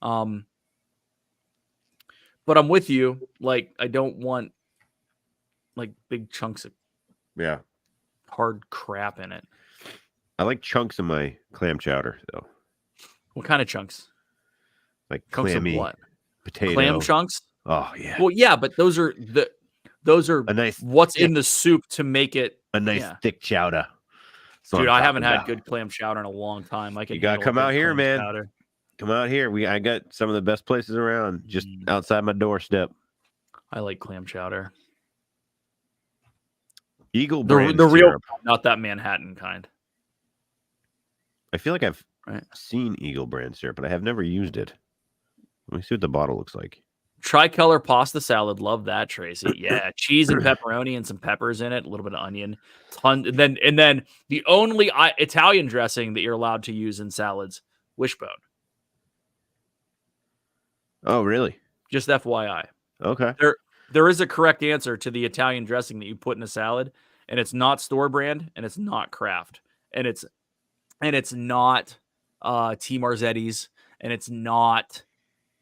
S1: But I'm with you. Like, I don't want like big chunks of hard crap in it.
S2: I like chunks of my clam chowder, though.
S1: What kind of chunks?
S2: Like
S1: chunks
S2: clammy
S1: of what?
S2: Potato.
S1: Clam chunks?
S2: Oh yeah.
S1: Well, yeah, but those are
S2: a nice
S1: what's in the soup to make it
S2: a nice thick chowder.
S1: Dude, I haven't had good clam chowder in a long time.
S2: You gotta come out here, man. Chowder. Come out here. I got some of the best places around just outside my doorstep.
S1: I like clam chowder.
S2: Eagle brand
S1: the real,
S2: syrup.
S1: Not that Manhattan kind.
S2: I feel like I've seen Eagle brand syrup, but I have never used it. Let me see what the bottle looks like.
S1: Tricolor pasta salad. Love that, Tracy. Yeah. Cheese and pepperoni and some peppers in it. A little bit of onion. And then the only Italian dressing that you're allowed to use in salads, wishbone.
S2: Oh, really?
S1: Just FYI.
S2: Okay.
S1: There is a correct answer to the Italian dressing that you put in a salad, and it's not store brand, and it's not Kraft, and it's not T. Marzetti's, and it's not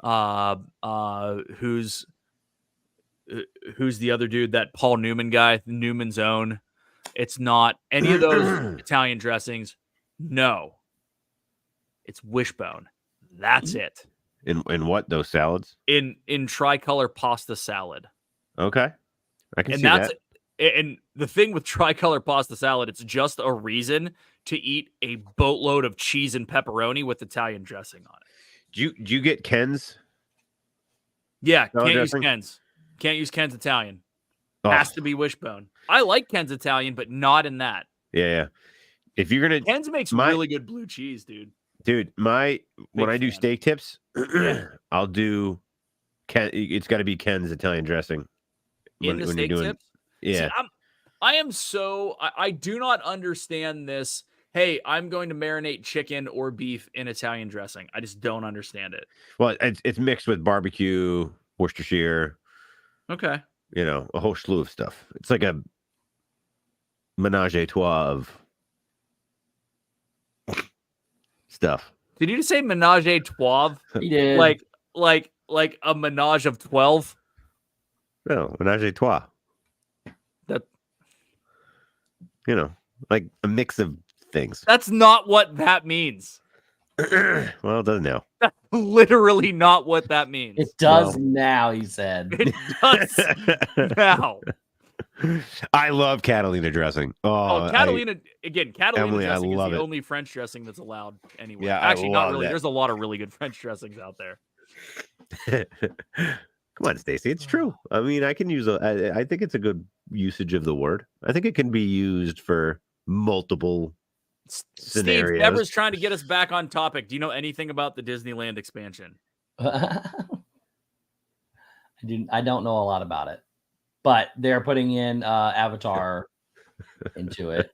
S1: who's the other dude, that Paul Newman guy, Newman's Own. It's not any of those Italian dressings. No, it's wishbone. That's it.
S2: In what, those salads?
S1: In tricolor pasta salad.
S2: Okay. I can
S1: And
S2: see
S1: that's
S2: that.
S1: and the thing with tricolor pasta salad, it's just a reason to eat a boatload of cheese and pepperoni with Italian dressing on it.
S2: Do you get Ken's?
S1: Yeah,
S2: Salad
S1: can't use
S2: dressing?
S1: Ken's. Can't use Ken's Italian.
S2: Oh,
S1: Has to be Wishbone. I like Ken's Italian, but not in that.
S2: yeah. If you're gonna,
S1: Ken's makes really good blue cheese, dude.
S2: dude, when I do steak tips, I'll do Ken. It's got to be Ken's Italian dressing.
S1: In the steak tips?
S2: Yeah.
S1: See, I do not understand this. Hey, I'm going to marinate chicken or beef in Italian dressing. I just don't understand it.
S2: Well, it's mixed with barbecue, Worcestershire.
S1: Okay.
S2: You know, a whole slew of stuff. It's like a menage a trois of stuff.
S1: Did you just say menage a trois?
S3: He did.
S1: Like a menage of 12?
S2: No, menage a trois.
S1: That,
S2: you know, like a mix of things.
S1: that's not what that means.
S2: Well, it does now.
S1: That's literally not what that means.
S3: It does now, he said.
S1: It does now.
S2: I love Catalina dressing.
S1: Catalina dressing
S2: Emily, I
S1: is
S2: love
S1: the
S2: it.
S1: only French dressing that's allowed anywhere.
S2: Yeah, I
S1: actually, not
S2: love
S1: really.
S2: that.
S1: There's a lot of really good French dressings out there.
S2: Come on, Stacy. It's true. I mean, I can use I think it's a good usage of the word. I think it can be used for multiple scenarios.
S1: Steve, Deborah's trying to get us back on topic. Do you know anything about the Disneyland expansion?
S3: I don't know a lot about it, but they're putting in Avatar into it.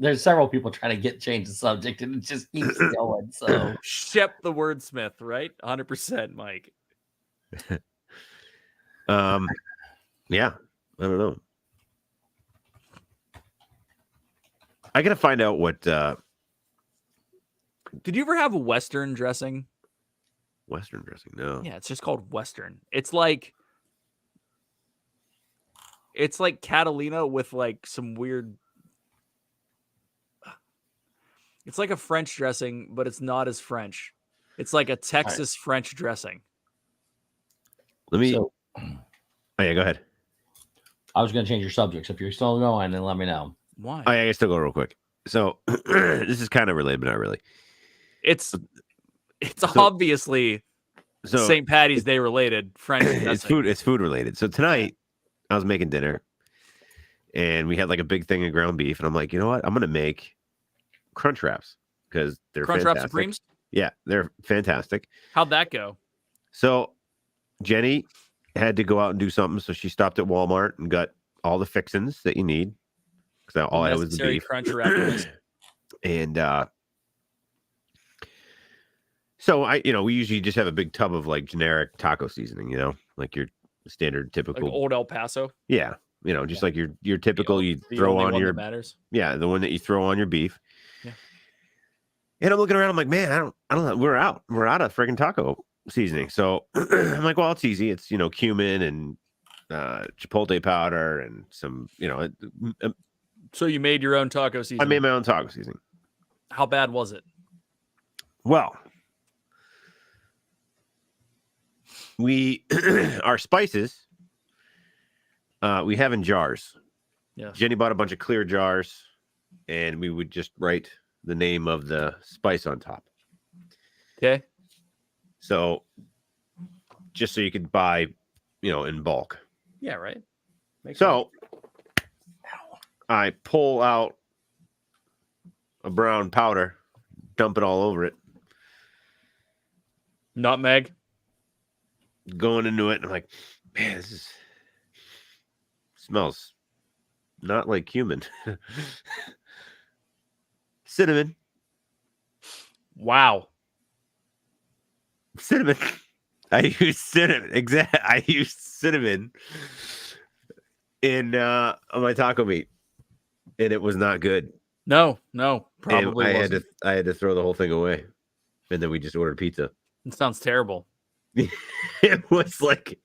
S3: There's several people trying to change the subject, and it just keeps going. So
S1: Shep the wordsmith, right? 100%, Mike.
S2: Yeah, I don't know. I gotta find out what.
S1: Did you ever have a Western dressing?
S2: Western dressing? No.
S1: Yeah, it's just called Western. It's like Catalina with like some weird. It's like a French dressing, but it's not as French. It's like a Texas French dressing.
S2: Let me. Oh yeah, go ahead.
S3: I was going to change your subject. So if you're still going, then let me know.
S1: Why?
S2: Oh, yeah, I still go real quick. So this is kind of related, but not really.
S1: It's obviously St. Patty's Day related French dressing.
S2: It's food related. So tonight I was making dinner, and we had like a big thing of ground beef, and I'm like, you know what? I'm gonna make Crunch Wraps because they're
S1: Crunch
S2: fantastic.
S1: Wrap Supremes?
S2: Yeah, they're fantastic.
S1: How'd that go?
S2: So Jenny had to go out and do something, so she stopped at Walmart and got all the fixins that you need. Because all I had was the beef.
S1: Crunch Wrap.
S2: And so we usually just have a big tub of like generic taco seasoning, like your standard typical
S1: like old El Paso.
S2: Yeah, just like your typical you throw on your
S1: matters.
S2: Yeah, the one that you throw on your beef.
S1: Yeah.
S2: And I'm looking around, I'm like, man, I don't know. We're out of freaking taco seasoning. So I'm like, well, it's easy. It's cumin and chipotle powder and some,
S1: So you made your own taco seasoning?
S2: I made my own taco seasoning.
S1: How bad was it?
S2: Well, our spices, we have in jars.
S1: Yeah.
S2: Jenny bought a bunch of clear jars, and we would just write the name of the spice on top.
S1: Okay.
S2: So, just so you could buy, in bulk.
S1: Yeah, right.
S2: Makes sense. I pull out a brown powder, dump it all over it.
S1: Nutmeg.
S2: Going into it, and I'm like, man, this smells not like cumin. Cinnamon.
S1: Wow.
S2: Cinnamon. I used cinnamon. Exactly. I used cinnamon on my taco meat, and it was not good.
S1: No, probably
S2: wasn't. I had to throw the whole thing away, and then we just ordered pizza.
S1: It sounds terrible.
S2: It was like,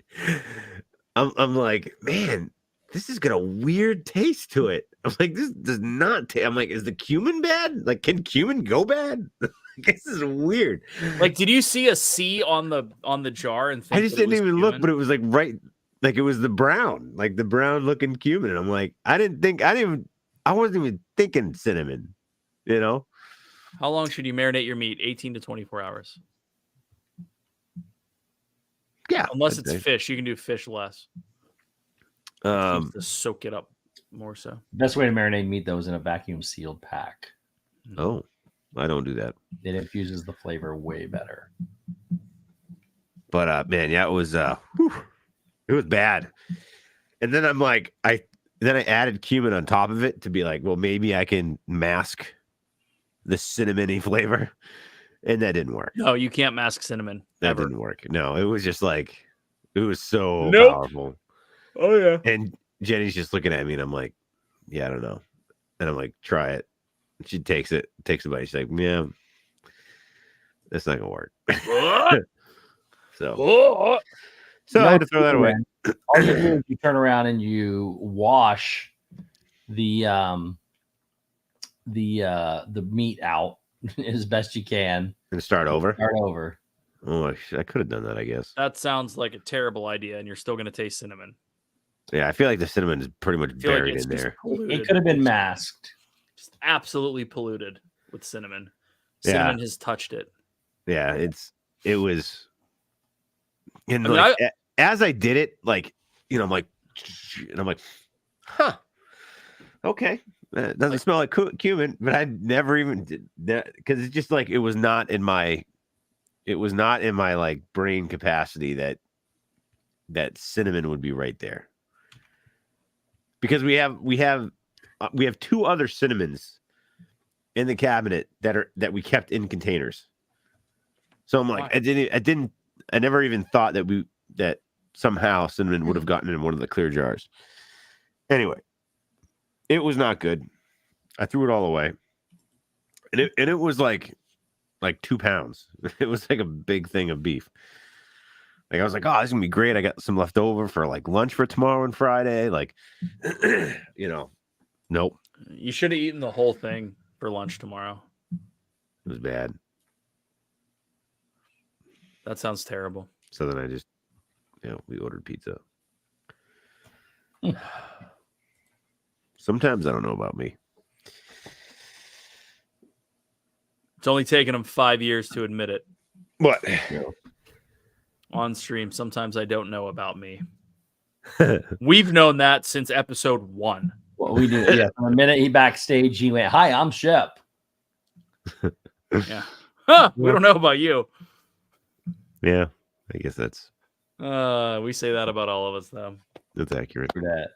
S2: I'm like, man, this has got a weird taste to it. I'm like, this does not. I'm like, is the cumin bad? Like, can cumin go bad? This is weird.
S1: Like, did you see a C on the jar and think
S2: I just
S1: that it
S2: didn't
S1: was
S2: even
S1: cumin?
S2: look, but it was like right, like it was the brown looking cumin. And I'm like, I wasn't even thinking cinnamon, you know?
S1: How long should you marinate your meat? 18 to 24 hours.
S2: Yeah.
S1: Unless it's fish, you can do fish less. To soak it up more so.
S3: Best way to marinate meat though is in a vacuum sealed pack.
S2: Oh, I don't do that.
S3: It infuses the flavor way better.
S2: But man, yeah, it was bad. And then I'm like, I added cumin on top of it to be like, well, maybe I can mask the cinnamony flavor. And that didn't work.
S1: No, you can't mask cinnamon.
S2: That
S1: ever.
S2: didn't work. No, it was just like, it was so
S1: Nope.
S2: powerful.
S1: Oh yeah.
S2: And Jenny's just looking at me and I'm like, yeah, I don't know. And I'm like, try it. And she takes a bite. She's like, yeah, that's not gonna work. So I had to throw that away.
S3: All you do is you turn around and you wash the meat out as best you can
S2: And start over. Oh, I could have done that, I guess.
S1: That sounds like a terrible idea, and you're still going to taste cinnamon.
S2: Yeah, I feel like the cinnamon is pretty much buried in there.
S3: It could have been masked.
S1: Just absolutely polluted with cinnamon. Cinnamon has touched it.
S2: Yeah, it was. And like, as I did it, like, you know, I'm like, huh, okay. It doesn't smell like cumin, but I never even did that because it's just like it was not in my like brain capacity that cinnamon would be right there. Because we have two other cinnamons in the cabinet that we kept in containers. So I'm like, I never even thought that somehow cinnamon would have gotten in one of the clear jars. Anyway, it was not good. I threw it all away. And it was like 2 pounds. It was like a big thing of beef. Like I was like, oh, this is gonna be great. I got some left over for like lunch for tomorrow and Friday. Like, you know, nope.
S1: You should have eaten the whole thing for lunch tomorrow.
S2: It was bad.
S1: That sounds terrible.
S2: So then I just, we ordered pizza. Sometimes I don't know about me.
S1: It's only taken him 5 years to admit it.
S2: What?
S1: On stream, sometimes I don't know about me. We've known that since episode 1.
S3: Well, we do. Yeah. From the minute he backstage, he went, "Hi, I'm Shep."
S1: Yeah. Huh, we don't know about you.
S2: Yeah, I guess that's.
S1: We say that about all of us, though.
S2: That's accurate.
S3: For that.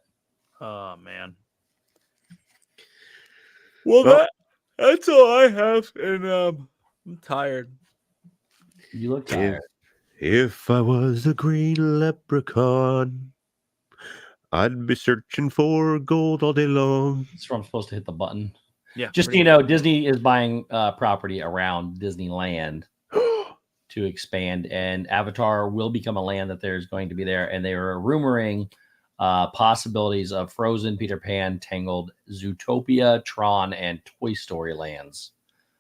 S1: Oh man. Well, that's all I have, and I'm tired.
S3: You look tired.
S2: If I was a green leprechaun, I'd be searching for gold all day long.
S3: That's where I'm supposed to hit the button.
S1: Yeah.
S3: Just so you know, Disney is buying property around Disneyland to expand, and Avatar will become a land that there's going to be there. And they were rumoring possibilities of Frozen, Peter Pan, Tangled, Zootopia, Tron, and Toy Story lands.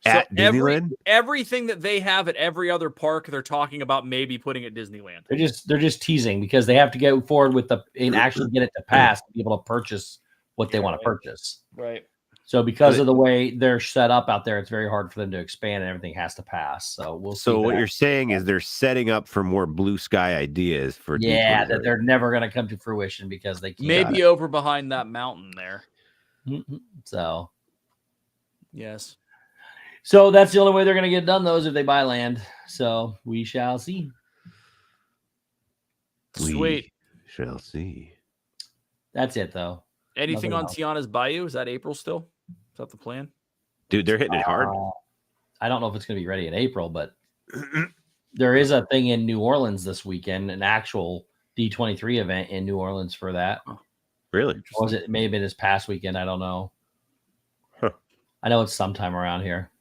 S2: At Disneyland?
S1: Everything that they have at every other park, they're talking about maybe putting at Disneyland.
S3: They're just teasing because they have to go forward with and actually get it to pass to be able to purchase what they want to purchase.
S1: Right.
S3: So because of the way they're set up out there, it's very hard for them to expand, and everything has to pass. So we'll see.
S2: So what you're saying is they're setting up for more blue sky ideas for
S3: that they're never going to come to fruition because they can't.
S1: Maybe over behind that mountain there.
S3: Mm-hmm. So
S1: yes.
S3: So that's the only way they're going to get done, though, is if they buy land. So we shall see.
S1: Sweet.
S2: We shall see.
S3: That's it, though.
S1: Anything
S3: Nothing
S1: on
S3: else.
S1: Tiana's Bayou? Is that April still? Is that the plan?
S2: Dude, they're hitting it hard.
S3: I don't know if it's going to be ready in April, but there is a thing in New Orleans this weekend, an actual D23 event in New Orleans for that.
S1: Oh,
S2: really?
S3: Or was it maybe this past weekend? I don't know.
S2: Huh.
S3: I know it's sometime around here.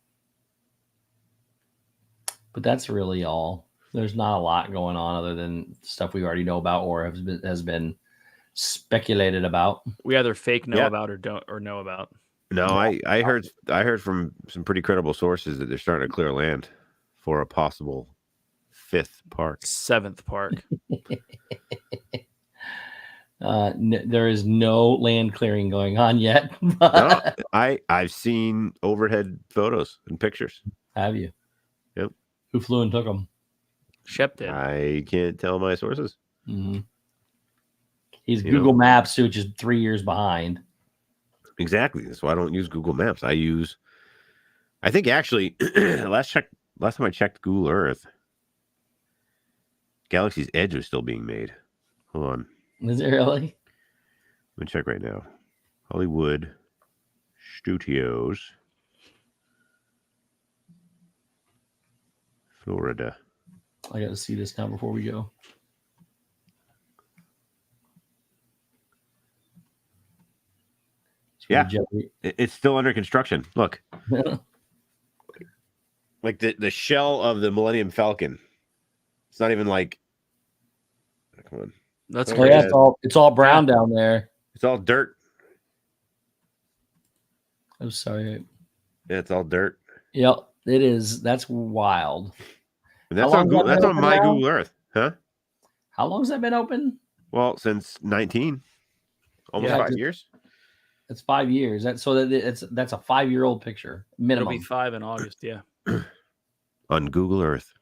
S3: But that's really all. There's not a lot going on other than stuff we already know about or has been speculated about.
S1: We either fake know about or don't or know about.
S2: No, I heard from some pretty credible sources that they're starting to clear land for a possible 5th park.
S1: 7th park.
S3: There is no land clearing going on yet.
S2: No, I've seen overhead photos and pictures.
S3: Have you?
S2: Yep.
S3: Who flew and took them?
S1: Shep did.
S2: I can't tell my sources.
S3: Mm-hmm. He's
S2: You
S3: Google
S2: know.
S3: Maps, which is 3 years behind.
S2: Exactly. That's why I don't use Google Maps. I think actually last time I checked Google Earth, Galaxy's Edge was still being made. Hold on.
S3: Is it really?
S2: Let me check right now. Hollywood Studios, Florida.
S3: I got to see this now before we go.
S2: Yeah, it's still under construction. Look, like the shell of the Millennium Falcon. It's not even like. Come on.
S1: That's
S3: Oh,
S1: great.
S3: yeah, it's all brown down there.
S2: It's all dirt.
S3: I'm sorry.
S2: Yeah, it's all dirt.
S3: Yep, it is. That's wild.
S2: And that's on Google, that's on my Google Earth, huh?
S3: How long has that been open?
S2: Well, since 19, almost 5 years.
S3: It's 5 years. That's a 5-year-old picture minimum.
S1: It'll be 5 in August. Yeah.
S2: On Google Earth.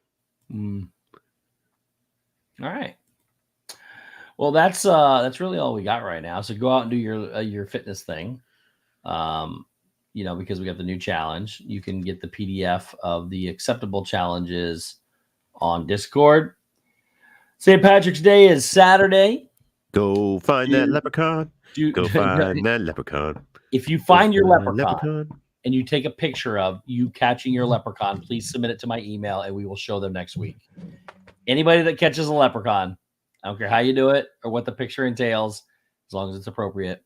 S3: All right. Well, that's really all we got right now. So go out and do your fitness thing. Because we got the new challenge. You can get the PDF of the acceptable challenges on Discord. St. Patrick's Day is Saturday.
S2: Go find that leprechaun. Go find that leprechaun.
S3: If you find your leprechaun and you take a picture of you catching your leprechaun, please submit it to my email and we will show them next week. Anybody that catches a leprechaun, I don't care how you do it or what the picture entails, as long as it's appropriate.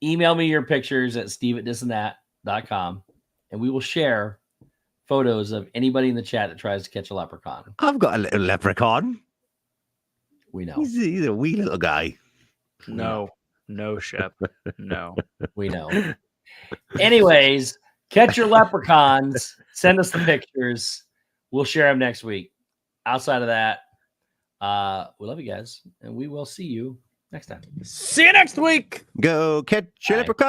S3: Email me your pictures at steve@thisandthat.com and we will share photos of anybody in the chat that tries to catch a leprechaun.
S2: I've got a little leprechaun.
S3: We know.
S2: He's a wee little guy.
S1: No, Shep. No.
S3: We know. Anyways, catch your leprechauns. Send us the pictures. We'll share them next week. Outside of that, we love you guys, and we will see you next time.
S1: See you next week.
S2: Go catch your leprechaun.